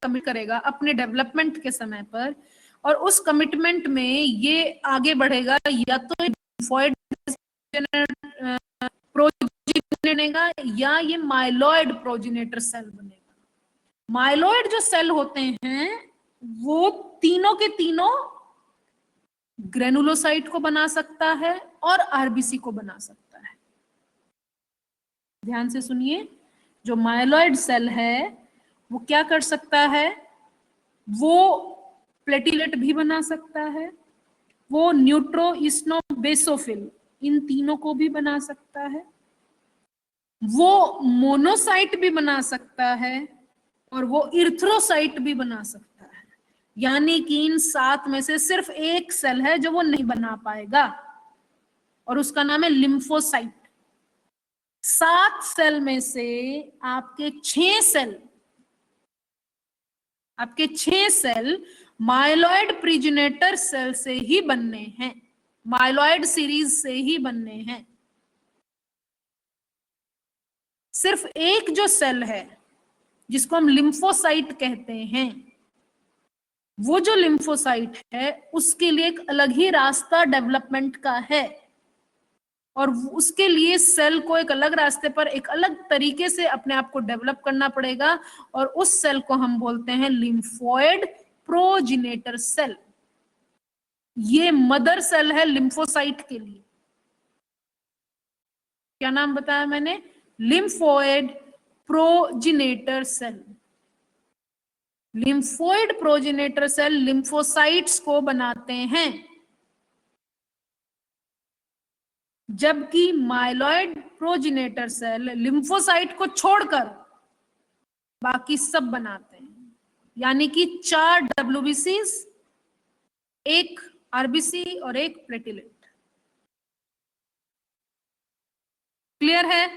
कमिट करेगा अपने डेवलपमेंट के समय पर, और उस कमिटमेंट में ये आगे बढ़ेगा, या तो लिम्फोइड प्रोजेनेटर बनेगा या ये माइलॉइड प्रोजेनेटर सेल बनेगा। माइलॉइड जो सेल होते हैं वो तीनों के तीनों ग्रेनुलोसाइट को बना सकता है और RBC को बना सकता है। ध्यान से सुनिए, जो माइलॉइड सेल है वो क्या कर सकता है? वो प्लेटिलेट भी बना सकता है, वो न्यूट्रो, इस्नो, बेसोफिल इन तीनों को भी बना सकता है, वो मोनोसाइट भी बना सकता है और वो इर्थ्रोसाइट भी बना सकता है। यानी कि इन 7 में से सिर्फ एक सेल है जो वो नहीं बना पाएगा और उसका नाम है लिम्फोसाइट। 7 सेल में से आपके 6 सेल माइलॉइड प्रोजेनेटर सेल से ही बनने हैं, माइलॉइड सीरीज से ही बनने हैं। सिर्फ एक जो सेल है जिसको हम लिम्फोसाइट कहते हैं, वो जो लिम्फोसाइट है उसके लिए एक अलग ही रास्ता डेवलपमेंट का है, और उसके लिए सेल को एक अलग रास्ते पर एक अलग तरीके से अपने आप को डेवलप करना पड़ेगा, और उस सेल को हम बोलते हैं लिम्फोइड प्रोजेनेटर सेल। ये मदर सेल है लिम्फोसाइट के लिए। क्या नाम बताया मैंने? Lymphoid progenitor cell. Lymphoid progenitor cell lymphocytes को बनाते हैं, जबकि माइलॉइड प्रोजेनेटर सेल लिम्फोसाइट को छोड़कर बाकी सब बनाते हैं। यानी कि 4 WBCs, 1 RBC और 1 प्लेटिलेट। क्लियर है?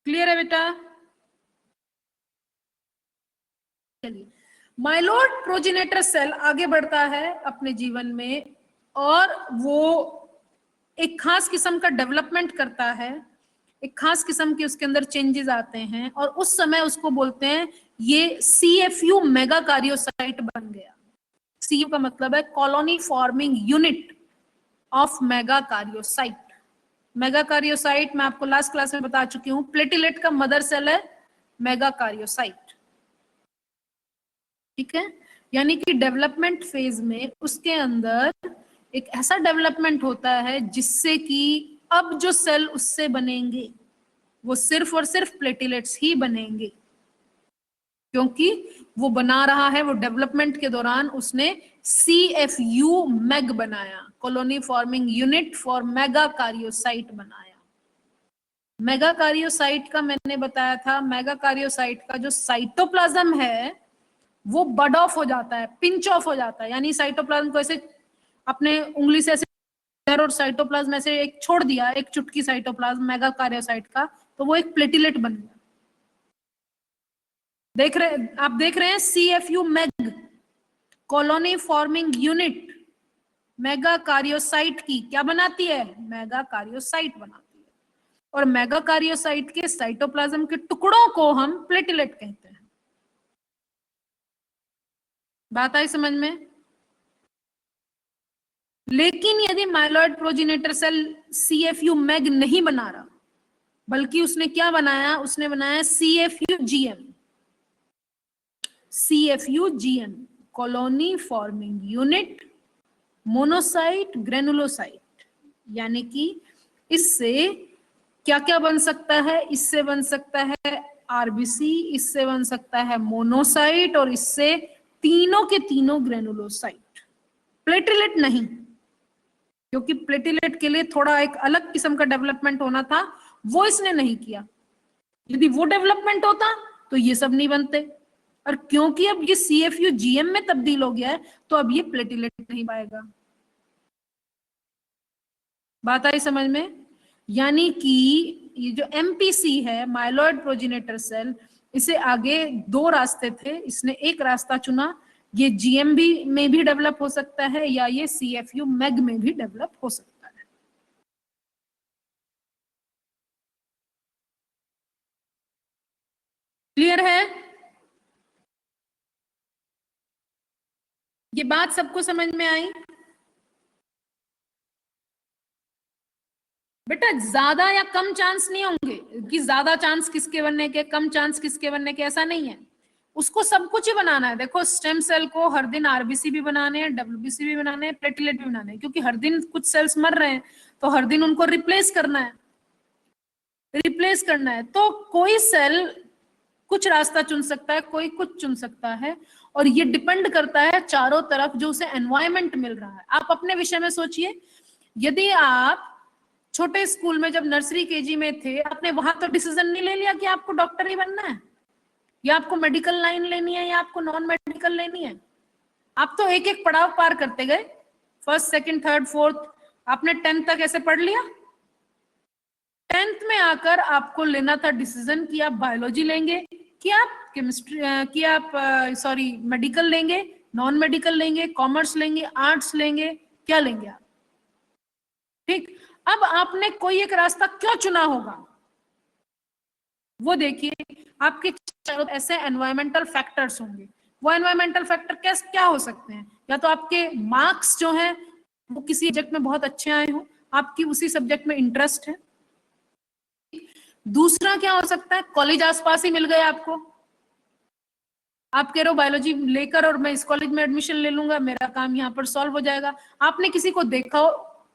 क्लियर है बेटा? चलिए, माइलॉइड प्रोजेनेटर सेल आगे बढ़ता है अपने जीवन में और वो एक खास किस्म का डेवलपमेंट करता है, एक खास किस्म के उसके अंदर चेंजेस आते हैं, और उस समय उसको बोलते हैं ये CFU मेगा कार्योसाइट बन गया। CFU का मतलब है colony forming unit of megakaryocyte. Megakaryocyte मैं आपको लास्ट क्लास में बता चुकी हूं, प्लेटिलेट का मदर सेल है मेगा कार्योसाइट। ठीक है, यानी कि डेवलपमेंट फेज में उसके अंदर एक ऐसा डेवलपमेंट होता है जिससे कि अब जो सेल उससे बनेंगे वो सिर्फ और सिर्फ प्लेटिलेट्स ही बनेंगे, क्योंकि वो बना रहा है, वो डेवलपमेंट के दौरान उसने CFU मेग बनाया, colony forming unit for megakaryocyte बनाया। मेगा कार्योसाइट का मैंने बताया था, मेगा कार्योसाइट का जो साइटोप्लाज्म है वो बड ऑफ हो जाता है, पिंच ऑफ हो जाता है, यानी साइटोप्लाज्म को ऐसे अपने उंगली से ऐसे और साइटोप्लाज्म ऐसे एक छोड़ दिया, एक चुटकी साइटोप्लाज्म मेगा कार्योसाइट का, तो वो एक प्लेटिलेट बन गया। आप देख रहे हैं CFU मेग, कॉलोनी फॉर्मिंग यूनिट मेगा कार्योसाइट की क्या बनाती है, मेगा कार्योसाइट बनाती है। और मेगा कार्योसाइट के साइटोप्लाज्म के टुकड़ों को हम प्लेटलेट कहते हैं। बात आई समझ में? लेकिन यदि myeloid progenitor cell CFU meg नहीं बना रहा, बल्कि उसने क्या बनाया, उसने बनाया CFU GM. CFU GM, colony forming unit, monocyte, granulocyte. यानी कि इससे क्या क्या बन सकता है, इससे बन सकता है आरबीसी, इससे बन सकता है मोनोसाइट, और इससे तीनों के तीनों ग्रेनुलोसाइट। प्लेटलेट नहीं, क्योंकि प्लेटलेट के लिए थोड़ा एक अलग किस्म का डेवलपमेंट होना था, वो इसने नहीं किया। यदि वो डेवलपमेंट होता तो ये सब नहीं बनते। और क्योंकि अब ये सीएफयू जीएम में तब्दील हो गया है, तो अब ये प्लेटलेट नहीं पाएगा। बात आई समझ में? यानी कि ये जो एमपीसी है, माइलॉइड प्रोजेनेटर सेल, इसे आगे दो रास्ते थे, इसने एक रास्ता चुना। ये जीएमबी में भी डेवलप हो सकता है या ये सीएफयू मैग में भी डेवलप हो सकता है। क्लियर है? ये बात सबको समझ में आई? बेटा ज्यादा या कम चांस नहीं होंगे कि ज्यादा चांस किसके बनने के, कम चांस किसके बनने के, ऐसा नहीं है। उसको सब कुछ ही बनाना है। देखो स्टेम सेल को हर दिन आरबीसी भी बनाने हैं, डब्ल्यूबीसी भी बनाने हैं, प्लेटलेट भी बनाने हैं, क्योंकि हर दिन कुछ सेल्स मर रहे हैं, तो हर दिन उनको रिप्लेस करना है। रिप्लेस करना है तो कोई सेल कुछ रास्ता चुन सकता है, कोई कुछ चुन सकता है, और ये डिपेंड करता है चारों तरफ जो उसे एनवायरमेंट मिल रहा है। आप अपने विषय में सोचिए, यदि आप छोटे स्कूल में जब नर्सरी केजी में थे, आपने वहां तो डिसीजन नहीं ले लिया कि आपको डॉक्टर ही बनना है, या आपको मेडिकल लाइन लेनी है, या आपको नॉन मेडिकल लेनी है। आप तो एक एक पड़ाव पार करते गए, फर्स्ट, सेकंड, थर्ड, फोर्थ। आपने 10th तक ऐसे पढ़ लिया। 10th में आकर आपको लेना था डिसीजन कि आप बायोलॉजी लेंगे, कि आप केमिस्ट्री, कि आप सॉरी मेडिकल लेंगे, नॉन मेडिकल लेंगे, कॉमर्स लेंगे, आर्ट्स लेंगे, क्या लेंगे आप। ठीक, अब आपने कोई एक रास्ता क्यों चुना होगा, वो देखिए। आपके चारों ऐसे एनवायरमेंटल फैक्टर्स होंगे। वो एनवायरमेंटल फैक्टर कैसे क्या हो सकते हैं, या तो आपके मार्क्स जो हैं वो किसी सब्जेक्ट में बहुत अच्छे आए हो, आपकी उसी सब्जेक्ट में इंटरेस्ट है। दूसरा क्या हो सकता है, कॉलेज आसपास ही मिल गए आपको, आप कह रहे हो बायोलॉजी लेकर और मैं इस कॉलेज में एडमिशन ले लूंगा, मेरा काम यहाँ पर सॉल्व हो जाएगा। आपने किसी को देखा हो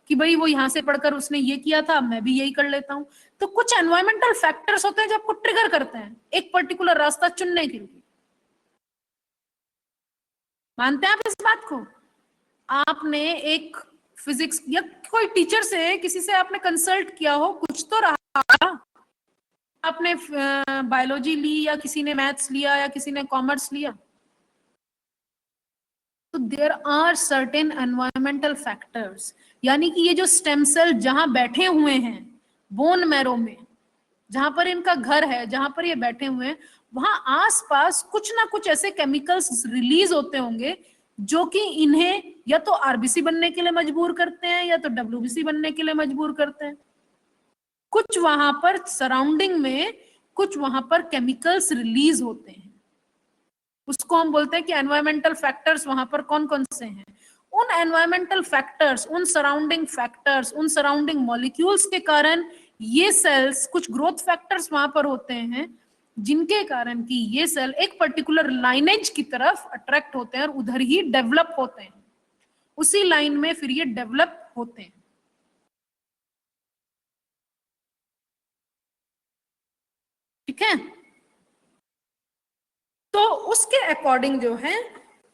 कि भाई वो यहाँ से पढ़कर उसने ये किया था, मैं भी यही कर लेता हूँ। तो कुछ एनवायरमेंटल फैक्टर्स होते हैं जो आपको ट्रिगर करते हैं एक पर्टिकुलर रास्ता चुनने के लिए। मानते हैं आप इस बात को? आपने एक फिजिक्स या कोई टीचर से, किसी से आपने कंसल्ट किया हो, कुछ तो रहा। आपने बायोलॉजी ली, या किसी ने मैथ्स लिया, या किसी ने कॉमर्स लिया। तो there are certain environmental factors, यानी कि ये जो स्टेम सेल जहां बैठे हुए हैं बोन मैरो में, जहां पर इनका घर है, जहां पर ये बैठे हुए हैं, वहां आसपास कुछ ना कुछ ऐसे केमिकल्स रिलीज होते होंगे जो कि इन्हें या तो आरबीसी बनने के लिए मजबूर करते हैं, या तो डब्ल्यूबीसी बनने के लिए मजबूर करते हैं। कुछ वहां पर सराउंडिंग में कुछ वहां पर केमिकल्स रिलीज होते हैं, उसको हम बोलते हैं कि एनवायरमेंटल फैक्टर्स वहां पर कौन कौन से हैं। उन एनवायरमेंटल फैक्टर्स, उन सराउंडिंग फैक्टर्स, उन सराउंडिंग मॉलिक्यूल्स के कारण ये सेल्स, कुछ ग्रोथ फैक्टर्स वहां पर होते हैं जिनके कारण कि ये सेल एक पर्टिकुलर लाइनेज की तरफ अट्रैक्ट होते हैं और उधर ही डेवलप होते हैं, उसी लाइन में फिर ये डेवलप होते हैं। ठीक है, तो उसके अकॉर्डिंग जो है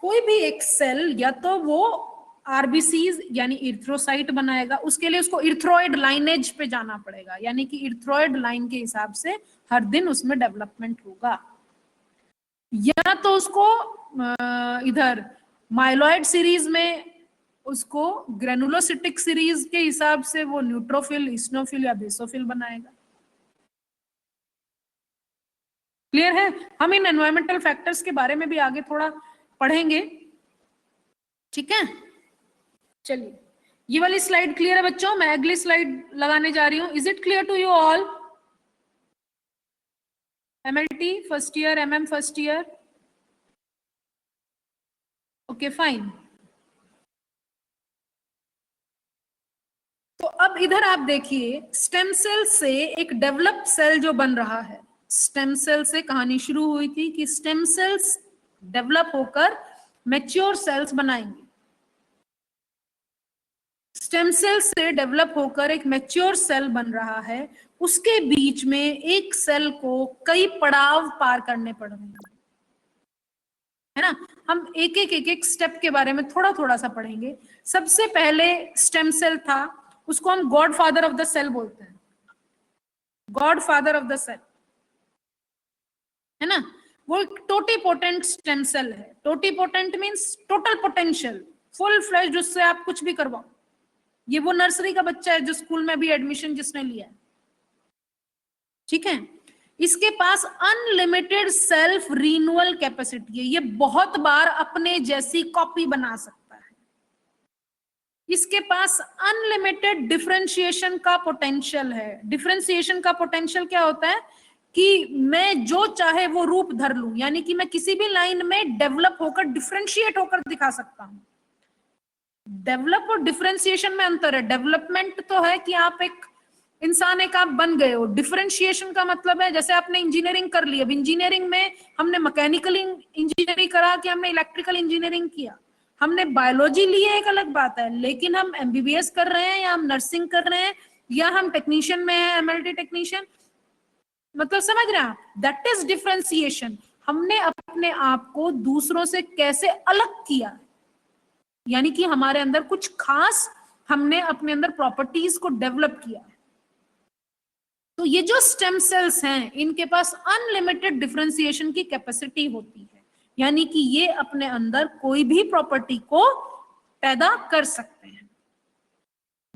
कोई भी एक सेल या तो वो आरबीसीज यानी इर्थ्रोसाइट बनाएगा, उसके लिए उसको इर्थ्रोइड लाइनेज पे जाना पड़ेगा, यानी कि इर्थ्रोइड लाइन के हिसाब से हर दिन उसमें डेवलपमेंट होगा। या तो उसको इधर माइलॉइड सीरीज में उसको ग्रेनुलोसिटिक सीरीज के हिसाब से वो न्यूट्रोफिल, इस्नोफिल या बेसोफिल बनाएगा। क्लियर है? हम इन एनवायरमेंटल फैक्टर्स के बारे में भी आगे थोड़ा पढ़ेंगे। ठीक है, चलिए, ये वाली स्लाइड क्लियर है बच्चों? मैं अगली स्लाइड लगाने जा रही हूँ. Is it clear to you all? MLT first year, MM first year, okay fine. तो अब इधर आप देखिए, स्टेम सेल से एक डेवलप सेल जो बन रहा है. स्टेम सेल से कहानी शुरू हुई थी कि स्टेम सेल्स डेवलप होकर मैच्योर सेल्स बनाएंगे. स्टेम सेल से डेवलप होकर एक मैच्योर सेल बन रहा है. उसके बीच में एक सेल को कई पड़ाव पार करने पड़ रहे हैं, है ना. हम एक एक स्टेप के बारे में थोड़ा थोड़ा सा पढ़ेंगे. सबसे पहले स्टेम सेल था, उसको हम godfather of the cell बोलते हैं. Godfather of the cell, है ना. वो एक टोटीपोटेंट स्टेम सेल है. Totipotent means total potential, full fledged, उससे आप कुछ भी करवाओ. ये वो नर्सरी का बच्चा है जो स्कूल में भी एडमिशन जिसने लिया है, ठीक है. इसके पास अनलिमिटेड सेल्फ रिन्यूअल कैपेसिटी है. ये बहुत बार अपने जैसी कॉपी बना सकता है. इसके पास अनलिमिटेड डिफरेंशिएशन का पोटेंशियल है. डिफरेंशिएशन का पोटेंशियल क्या होता है कि मैं जो चाहे वो रूप धर लूं, यानी कि मैं किसी भी लाइन में डेवलप होकर डिफरेंशिएट होकर दिखा सकता हूं. डेवलप और डिफरेंशिएशन में अंतर है. डेवलपमेंट तो है कि आप एक इंसान, एक आप बन गए हो. डिफरेंशिएशन का मतलब है जैसे आपने इंजीनियरिंग कर ली. अब इंजीनियरिंग में हमने मैकेनिकल इंजीनियरिंग करा कि हमने इलेक्ट्रिकल इंजीनियरिंग किया, हमने बायोलॉजी ली है, एक अलग बात है. लेकिन हम MBBS कर रहे हैं या हम नर्सिंग कर रहे हैं या हम टेक्नीशियन में है, MLT टेक्नीशियन, मतलब समझ रहे हैं आप. That is differentiation. हमने अपने आप को दूसरों से कैसे अलग किया, यानी कि हमारे अंदर कुछ खास, हमने अपने अंदर प्रॉपर्टीज को डेवलप किया है. तो ये जो स्टेम सेल्स हैं, इनके पास अनलिमिटेड डिफरेंशिएशन की कैपेसिटी होती है, यानी कि ये अपने अंदर कोई भी प्रॉपर्टी को पैदा कर सकते हैं.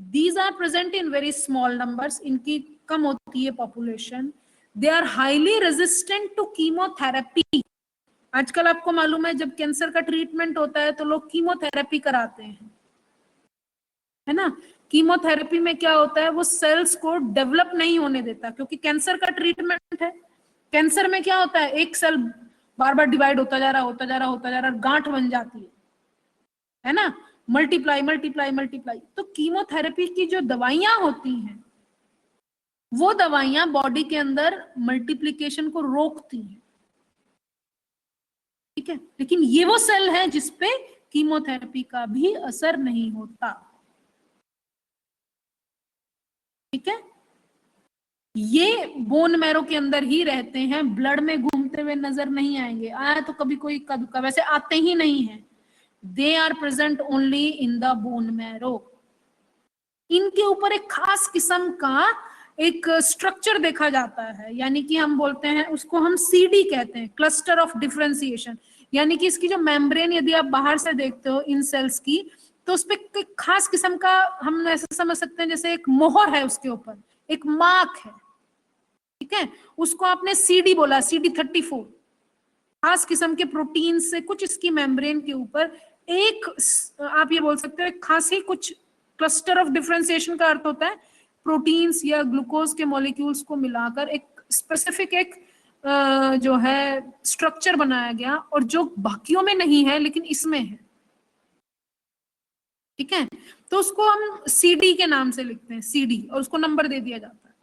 These are present in very small numbers. इनकी कम होती है population. They are highly resistant to chemotherapy. आजकल आपको मालूम है जब कैंसर का ट्रीटमेंट होता है तो लोग कीमोथेरेपी कराते हैं, है ना. कीमोथेरेपी में क्या होता है, वो सेल्स को डेवलप नहीं होने देता, क्योंकि कैंसर का ट्रीटमेंट है. कैंसर में क्या होता है, एक सेल बार बार डिवाइड होता जा रहा, होता जा रहा, होता जा रहा, गांठ बन जाती है ना. Multiply multiply multiply. तो कीमोथेरेपी की जो दवाइयां होती हैं, वो दवाइयां बॉडी के अंदर मल्टीप्लिकेशन को रोकती हैं, ठीक है. लेकिन ये वो सेल है जिसपे कीमोथेरेपी का भी असर नहीं होता, ठीक है. ये बोन मैरो के अंदर ही रहते हैं, ब्लड में घूमते हुए नजर नहीं आएंगे. आया तो कभी कोई का वैसे आते ही नहीं है. They are present only in the bone marrow. इनके ऊपर एक खास किस्म का एक स्ट्रक्चर देखा जाता है, यानी कि हम बोलते हैं उसको, हम CD कहते हैं, क्लस्टर ऑफ डिफरेंशिएशन. यानी कि इसकी जो मेम्ब्रेन यदि आप बाहर से देखते हो इन सेल्स की, तो उस पर एक खास किस्म का, हम ऐसा समझ सकते हैं जैसे एक मोहर है उसके ऊपर, एक मार्क है, ठीक है. उसको आपने CD बोला, CD34. खास किस्म के प्रोटीन से कुछ इसकी मेम्ब्रेन के ऊपर एक, आप ये बोल सकते हो एक खास ही कुछ क्लस्टर ऑफ डिफरेंशिएशन का अर्थ होता है प्रोटीन्स या ग्लूकोज के मॉलिक्यूल्स को मिलाकर एक स्पेसिफिक एक जो है स्ट्रक्चर बनाया गया, और जो बाकियों में नहीं है लेकिन इसमें है, ठीक है. तो उसको हम CD के नाम से लिखते हैं, CD, और उसको नंबर दे दिया जाता है.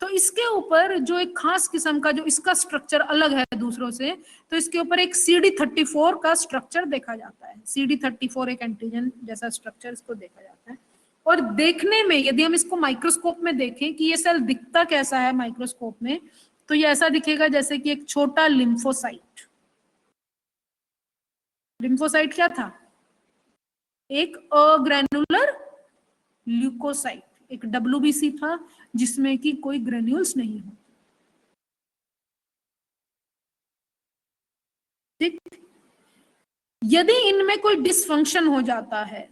तो इसके ऊपर जो एक खास किस्म का, जो इसका स्ट्रक्चर अलग है दूसरों से, तो इसके ऊपर एक CD34 का स्ट्रक्चर देखा जाता है. CD34 एक एंटीजन जैसा स्ट्रक्चर इसको देखा जाता है. और देखने में यदि हम इसको माइक्रोस्कोप में देखें कि ये सेल दिखता कैसा है माइक्रोस्कोप में, तो ये ऐसा दिखेगा जैसे कि एक छोटा लिम्फोसाइट. लिम्फोसाइट क्या था, एक अग्रेनुलर ल्यूकोसाइट, एक WBC था जिसमें कि कोई ग्रेन्यूल्स नहीं हो, ठीक. यदि इनमें कोई डिसफंक्शन हो जाता है,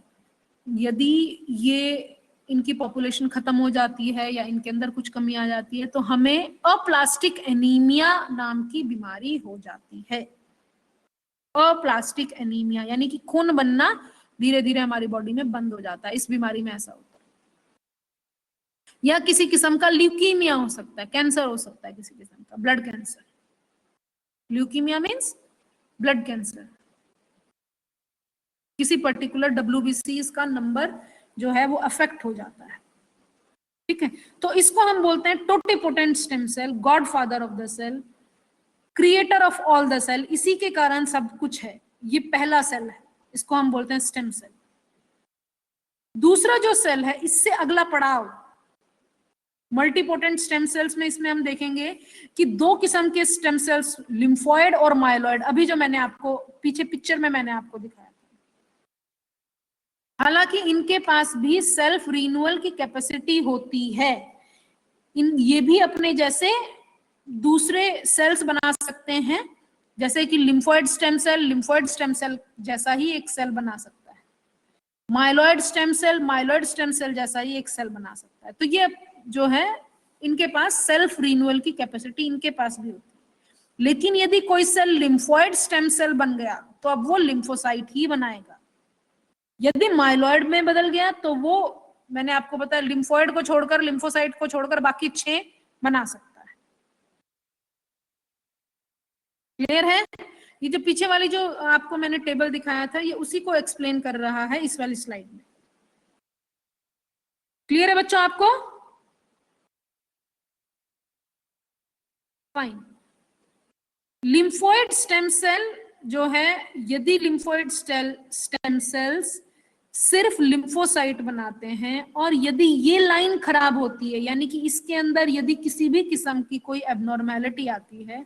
यदि ये इनकी पॉपुलेशन खत्म हो जाती है या इनके अंदर कुछ कमी आ जाती है, तो हमें अप्लास्टिक एनीमिया नाम की बीमारी हो जाती है. अप्लास्टिक एनीमिया यानी कि खून बनना धीरे धीरे हमारी बॉडी में बंद हो जाता है। इस बीमारी में ऐसा होता है। या किसी किस्म का ल्यूकीमिया हो सकता है, कैंसर हो सकता है किसी किस्म का, blood cancer. Leukaemia means blood cancer. किसी पर्टिकुलर WBC का नंबर जो है वो अफेक्ट हो जाता है, ठीक है। तो इसको हम बोलते हैं totipotent stem cell, godfather of the cell, creator of all the cell. इसी के कारण सब कुछ है, ये पहला सेल है, इसको हम बोलते हैं स्टेम सेल। दूसरा जो सेल है, इससे अगला पड़ाव मल्टीपोटेंट स्टेम सेल्स में, इसमें हम देखेंगे कि दो किस्म के स्टेम सेल्स, लिम्फोइड और माइलॉइड। अभी जो मैंने आपको पीछे पिक्चर में मैंने आपको दिखाया, हालांकि इनके पास भी सेल्फ रिन्यूअल की कैपेसिटी होती है। ये भी अपने जैसे दूसरे सेल्स बना सकते हैं, जैसे कि लिम्फोइड स्टेम सेल जैसा ही एक सेल बना सकता है, माइलॉइड स्टेम सेल जैसा ही एक सेल बना सकता है। तो ये जो है, इनके पास सेल्फ रिन्यूअल की कैपेसिटी इनके पास भी होती है। लेकिन यदि कोई सेल लिम्फोइड स्टेम सेल बन गया तो अब वो लिम्फोसाइट ही बनाएगा। यदि माइलॉइड में बदल गया तो वो, मैंने आपको बताया, लिम्फोइड को छोड़कर, लिम्फोसाइट को छोड़कर बाकी 6 बना सकता है। क्लियर है? ये जो पीछे वाली जो आपको मैंने टेबल दिखाया था, ये उसी को एक्सप्लेन कर रहा है इस वाली स्लाइड में। क्लियर है बच्चों आपको? फाइन। लिम्फोइड स्टेम सेल जो है, यदि लिम्फोइड स्टेम सेल्स सिर्फ लिम्फोसाइट बनाते हैं, और यदि ये लाइन खराब होती है, यानी कि इसके अंदर यदि किसी भी किस्म की कोई एबनॉर्मेलिटी आती है,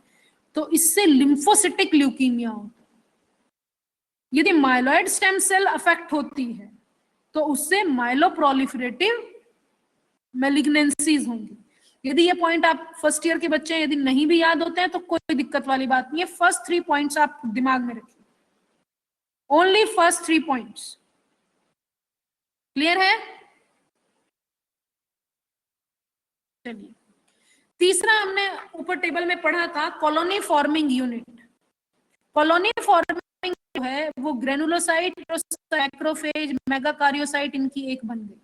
तो इससे लिम्फोसिटिक ल्यूकीमिया होता है। यदि माइलॉइड स्टेम सेल अफेक्ट होती है तो उससे माइलोप्रोलिफरेटिव मैलिग्नेंसीज होंगी। यदि ये पॉइंट आप फर्स्ट ईयर के बच्चे हैं, यदि नहीं भी याद होते हैं तो कोई दिक्कत वाली बात नहीं है। फर्स्ट 3 पॉइंट्स आप दिमाग में रखिए, ओनली फर्स्ट 3 पॉइंट्स। क्लियर है? चलिए, तीसरा हमने ऊपर टेबल में पढ़ा था colony forming unit. Colony forming जो है वो ग्रेनुलोसाइट, मैक्रोफेज, मेगाकार्योसाइट, इनकी एक बन गई।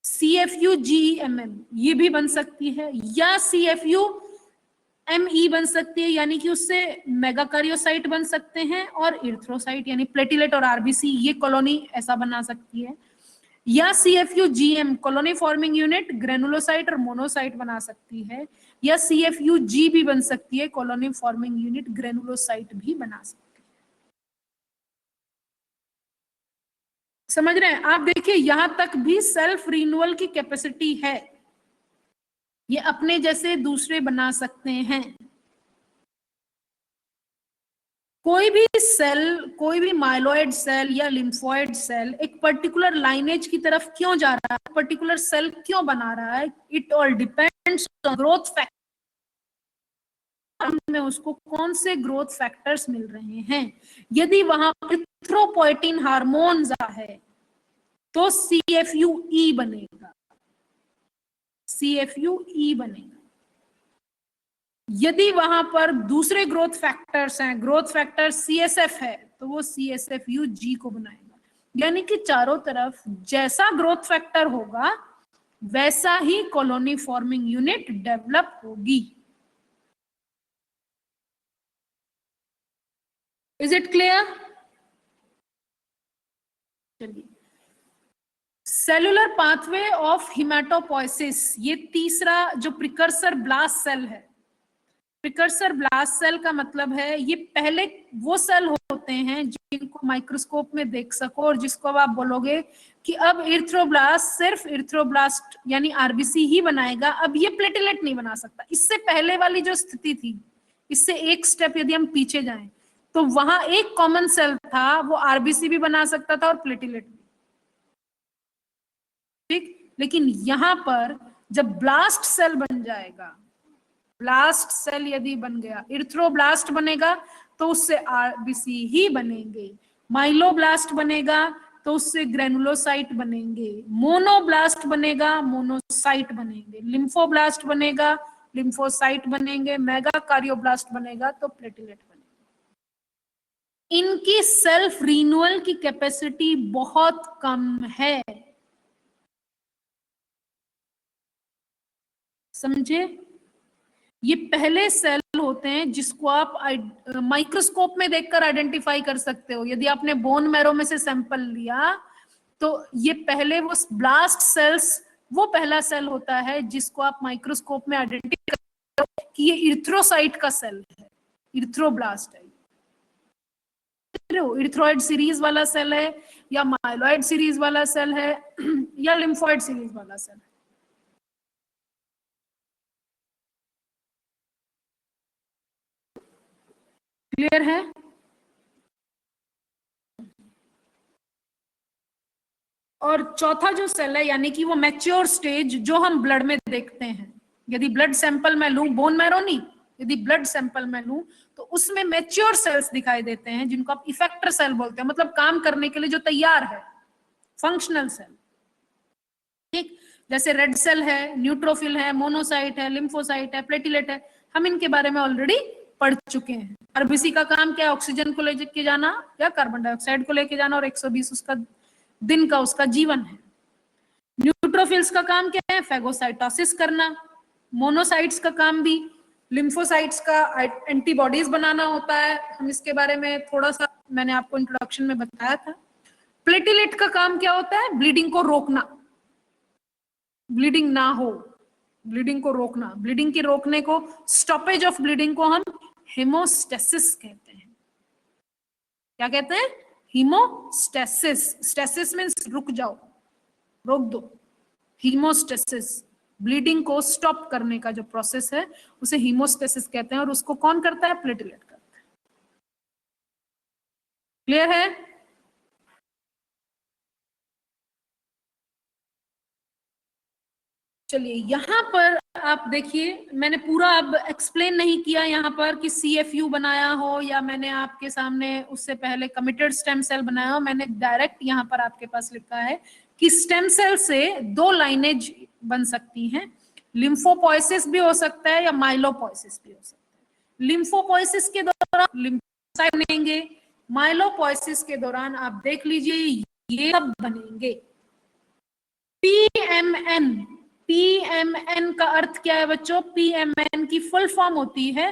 CFU-GEMM ये भी बन सकती है, या CFU-ME बन सकती है, यानी कि उससे मेगाकार्योसाइट बन सकते हैं, और इर्थ्रोसाइट यानी प्लेटिलेट और RBC, ये कॉलोनी ऐसा बना सकती है। या CFU-GM colony forming unit granulocyte और मोनोसाइट बना सकती है, या CFU-G भी बन सकती है, कॉलोनी फॉर्मिंग यूनिट ग्रेनुलोसाइट भी बना सकती है। समझ रहे हैं आप? देखिए, यहां तक भी सेल्फ रिन्यूअल की कैपेसिटी है, ये अपने जैसे दूसरे बना सकते हैं। कोई भी सेल, कोई भी माइलॉइड सेल या लिम्फोइड सेल एक पर्टिकुलर लाइनेज की तरफ क्यों जा रहा है, पर्टिकुलर सेल क्यों बना रहा है, it all depends on growth factor में उसको कौन से ग्रोथ फैक्टर्स मिल रहे हैं। यदि वहां इरिथ्रोपोएटिन हार्मोन है तो CFU-E बनेगा, CFU-E बनेगा। यदि वहां पर दूसरे ग्रोथ फैक्टर्स हैं, ग्रोथ फैक्टर CSF है, तो वो CSFU-G को बनाएगा। यानी कि चारों तरफ जैसा ग्रोथ फैक्टर होगा वैसा ही कॉलोनी फॉर्मिंग यूनिट डेवलप होगी। Is it clear? चलिए, सेलुलर पाथवे ऑफ हिमेटोपोइसिस, ये तीसरा जो प्रिकर्सर ब्लास्ट सेल है। प्रिकर्सर ब्लास्ट सेल का मतलब है ये पहले वो सेल होते हैं जिनको माइक्रोस्कोप में देख सको, और जिसको आप बोलोगे कि अब इरिथ्रोब्लास्ट सिर्फ इरिथ्रोब्लास्ट यानी RBC ही बनाएगा, अब ये प्लेटलेट नहीं बना सकता। इससे पहले वाली जो स्थिति थी, इससे एक स्टेप यदि हम पीछे जाएं तो वहां एक कॉमन सेल था, वो RBC भी बना सकता था और प्लेटलेट भी, ठीक। लेकिन यहां पर जब ब्लास्ट सेल बन जाएगा, ब्लास्ट सेल यदि बन गया, इरिथ्रोब्लास्ट बनेगा तो उससे RBC ही बनेंगे, माइलोब्लास्ट बनेगा तो उससे ग्रेनुलोसाइट बनेंगे, मोनोब्लास्ट बनेगा मोनोसाइट बनेंगे, लिम्फोब्लास्ट बनेगा लिम्फोसाइट बनेंगे, मेगाकार्योब्लास्ट बनेगा तो प्लेटलेट बनेगा। इनकी सेल्फ रिन्यूअल की कैपेसिटी बहुत कम है, समझे? ये पहले सेल होते हैं जिसको आप माइक्रोस्कोप में देखकर आइडेंटिफाई कर सकते हो। यदि आपने बोन मैरो में से सैंपल लिया तो ये पहले वो ब्लास्ट सेल्स, वो पहला सेल होता है जिसको आप माइक्रोस्कोप में आइडेंटिफाई करते हो कि ये इरिथ्रोसाइट का सेल है, इरिथ्रोब्लास्ट है। इरिथ्रोइड सीरीज वाला सेल है या माइलॉइड सीरीज वाला सेल है या लिम्फोइड सीरीज वाला सेल है। क्लियर है? और चौथा जो सेल है यानी कि वो मैच्योर स्टेज जो हम ब्लड में देखते हैं, यदि ब्लड सैंपल में लूं, बोन मैरो नहीं, यदि ब्लड सैंपल में लूं तो उसमें मैच्योर सेल्स दिखाई देते हैं जिनको आप इफेक्टर सेल बोलते हैं, मतलब काम करने के लिए जो तैयार है, फंक्शनल सेल। ठीक, जैसे रेड सेल है, न्यूट्रोफिल है, मोनोसाइट है, लिम्फोसाइट है, प्लेटिलेट है, हम इनके बारे में ऑलरेडी पढ़ चुके हैं। आरबीसी का काम क्या है? ऑक्सीजन को लेके जाना या कार्बन डाइऑक्साइड को लेके जाना, और 120 उसका दिन का उसका जीवन है। न्यूट्रोफिल्स का काम क्या है? फैगोसाइटोसिस करना। मोनोसाइट्स का काम भी लिम्फोसाइट्स का एंटीबॉडीज बनाना होता है, हम इसके बारे में थोड़ा सा मैंने आपको इंट्रोडक्शन में बताया था। प्लेटिलेट का काम क्या होता है? ब्लीडिंग को रोकना, ब्लीडिंग ना हो, ब्लीडिंग को रोकना, ब्लीडिंग के रोकने को, स्टॉपेज ऑफ ब्लीडिंग को हम हेमोस्टेसिस कहते हैं। क्या कहते हैं? हीमोस्टेसिस। स्टेसिस मीन्स रुक जाओ, रोक दो। हीमोस्टेसिस ब्लीडिंग को स्टॉप करने का जो प्रोसेस है उसे हीमोस्टेसिस कहते हैं, और उसको कौन करता है? प्लेटलेट करता है। क्लियर है? चलिए यहां पर आप देखिए, मैंने पूरा अब एक्सप्लेन नहीं किया यहाँ पर कि CFU बनाया हो या मैंने आपके सामने उससे पहले कमिटेड स्टेम सेल बनाया हो। मैंने डायरेक्ट यहाँ पर आपके पास लिखा है कि स्टेम सेल से दो लाइनेज बन सकती हैं, लिम्फोपोइसिस भी हो सकता है या माइलोपोइसिस भी हो सकता है। लिम्फोपोइसिस के दौरान लिम्फोसाइट बनेंगे, माइलोपोइसिस के दौरान आप देख लीजिए ये सब बनेंगे। PMN, PMN का अर्थ क्या है बच्चों? PMN की फुल फॉर्म होती है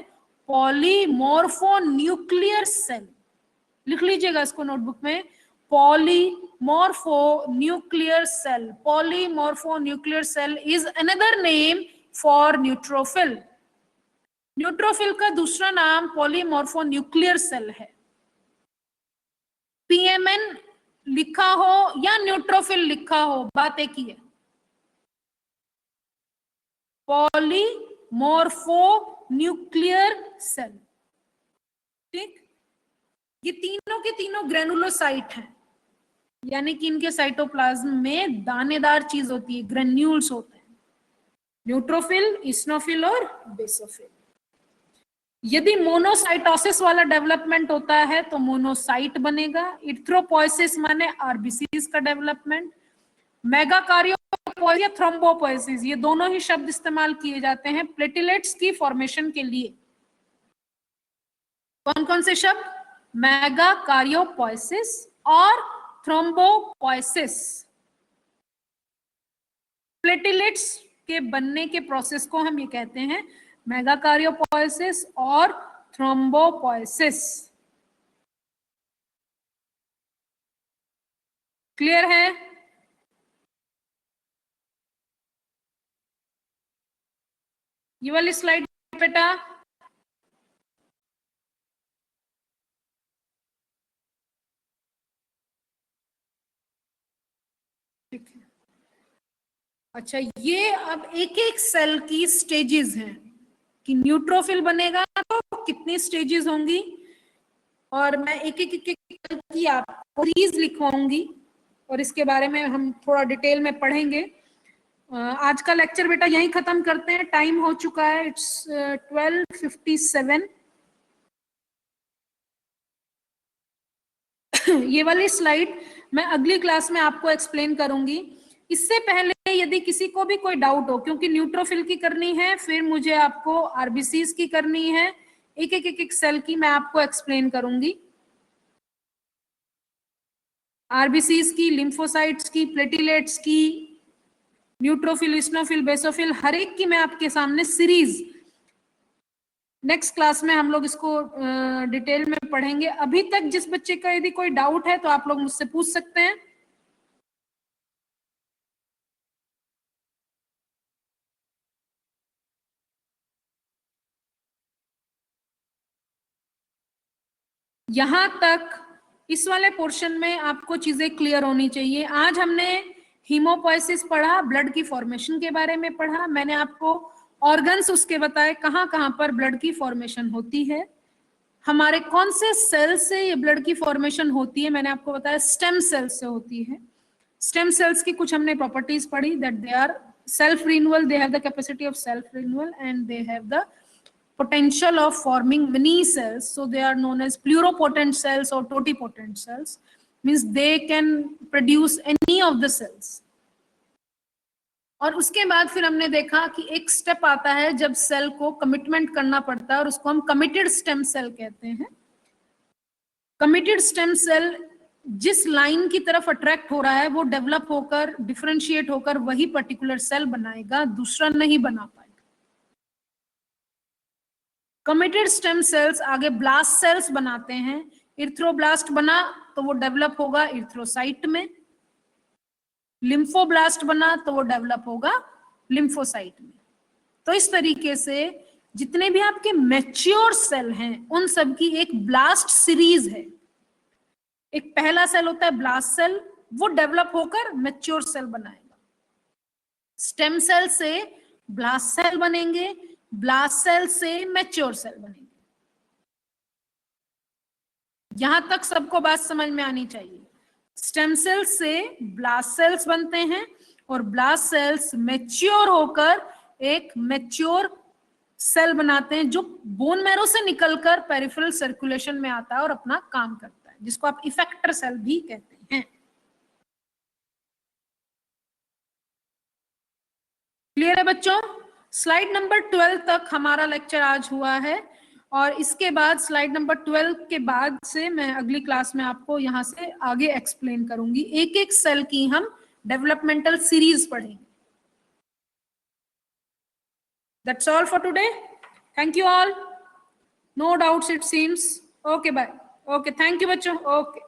पॉलीमॉर्फोन्यूक्लियर सेल। लिख लीजिएगा इसको नोटबुक में, polymorphonuclear cell. Polymorphonuclear cell is another name for neutrophil. Neutrophil का दूसरा नाम पॉलीमॉर्फोन्यूक्लियर सेल है। PMN लिखा हो या न्यूट्रोफिल लिखा हो, बात एक ही है। Polymorphonuclear cell. ठीक, ये तीनों के तीनों ग्रेनुलोसाइट हैं, यानी कि इनके साइटोप्लाज्म में दानेदार चीज होती है, ग्रेन्यूल्स होते हैं, न्यूट्रोफिल, इस्नोफिल और बेसोफिल। यदि मोनोसाइटोसिस वाला डेवलपमेंट होता है तो मोनोसाइट बनेगा। इरिथ्रोपोइसिस माने आरबीसीज का डेवलपमेंट। मेगाकार्योपोइसिस या थ्रोम्बोपोइसिस, ये दोनों ही शब्द इस्तेमाल किए जाते हैं प्लेटिलेट्स की फॉर्मेशन के लिए। कौन कौन से शब्द? मेगाकार्योपोइसिस और थ्रोम्बोपोइसिस। प्लेटिलेट्स के बनने के प्रोसेस को हम ये कहते हैं मेगाकार्योपोइसिस और थ्रोम्बोपोइसिस। क्लियर है? ये वाली स्लाइड बेटा, ठीक है। अच्छा, ये अब एक एक सेल की स्टेजेस हैं कि न्यूट्रोफिल बनेगा तो कितनी स्टेजेस होंगी, और मैं एक एक की आपको सीरीज लिखवाऊंगी और इसके बारे में हम थोड़ा डिटेल में पढ़ेंगे। आज का लेक्चर बेटा यहीं खत्म करते हैं, टाइम हो चुका है, इट्स 12:57। ये वाली स्लाइड मैं अगली क्लास में आपको एक्सप्लेन करूंगी। इससे पहले यदि किसी को भी कोई डाउट हो, क्योंकि न्यूट्रोफिल की करनी है, फिर मुझे आपको आरबीसीज की करनी है, एक एक सेल की मैं आपको एक्सप्लेन करूंगी। आरबीसीज की, लिम्फोसाइट्स की, प्लेटिलेट्स की, न्यूट्रोफिल, इस्नोफिल, बेसोफिल, हर एक की मैं आपके सामने सीरीज नेक्स्ट क्लास में हम लोग इसको डिटेल में पढ़ेंगे। अभी तक जिस बच्चे का यदि कोई डाउट है तो आप लोग मुझसे पूछ सकते हैं। यहां तक इस वाले पोर्शन में आपको चीजें क्लियर होनी चाहिए। आज हमने हीमोपोइसिस पढ़ा, ब्लड की फॉर्मेशन के बारे में पढ़ा। मैंने आपको ऑर्गन्स उसके बताए कहां कहां पर ब्लड की फॉर्मेशन होती है, हमारे कौन से सेल से ये ब्लड की फॉर्मेशन होती है। मैंने आपको बताया स्टेम सेल से होती है। स्टेम सेल्स की कुछ हमने प्रॉपर्टीज पढ़ी, that they are self renewal, they have the capacity of self renewal and they have the potential of forming many cells, so they are known as pluripotent cells or totipotent cells, means they can produce any of the cells. और उसके बाद फिर हमने देखा कि एक step आता है जब सेल को कमिटमेंट करना पड़ता है और उसको हम कमिटेड स्टेम सेल कहते हैं। कमिटेड स्टेम सेल जिस लाइन की तरफ अट्रैक्ट हो रहा है वो डेवलप होकर डिफरेंशिएट होकर वही पर्टिकुलर सेल बनाएगा, दूसरा नहीं बना पाएगा। कमिटेड स्टेम सेल्स आगे ब्लास्ट सेल्स बनाते हैं। इर्थ्रोब्लास्ट बना तो वो डेवलप होगा इर्थ्रोसाइट में, लिम्फोब्लास्ट बना तो वो डेवलप होगा लिम्फोसाइट में। तो इस तरीके से जितने भी आपके मैच्योर सेल हैं उन सब की एक ब्लास्ट सीरीज है। एक पहला सेल होता है ब्लास्ट सेल, वो डेवलप होकर मैच्योर सेल बनाएगा। स्टेम सेल से ब्लास्ट सेल बनेंगे, ब्लास्ट सेल से मैच्योर सेल बनेंगे। यहां तक सबको बात समझ में आनी चाहिए। स्टेम सेल से ब्लास्ट सेल्स बनते हैं और ब्लास्ट सेल्स मैच्योर होकर एक मैच्योर सेल बनाते हैं जो बोन मैरो से निकलकर पेरिफेरल सर्कुलेशन में आता है और अपना काम करता है, जिसको आप इफेक्टर सेल भी कहते हैं। क्लियर है बच्चों? स्लाइड नंबर 12 तक हमारा लेक्चर आज हुआ है और इसके बाद स्लाइड नंबर 12 के बाद से मैं अगली क्लास में आपको यहां से आगे एक्सप्लेन करूंगी। एक एक सेल की हम डेवलपमेंटल सीरीज पढ़ेंगे। That's all for today. Thank you all. No doubts it seems. Okay, bye. Okay, thank you बच्चों. Okay.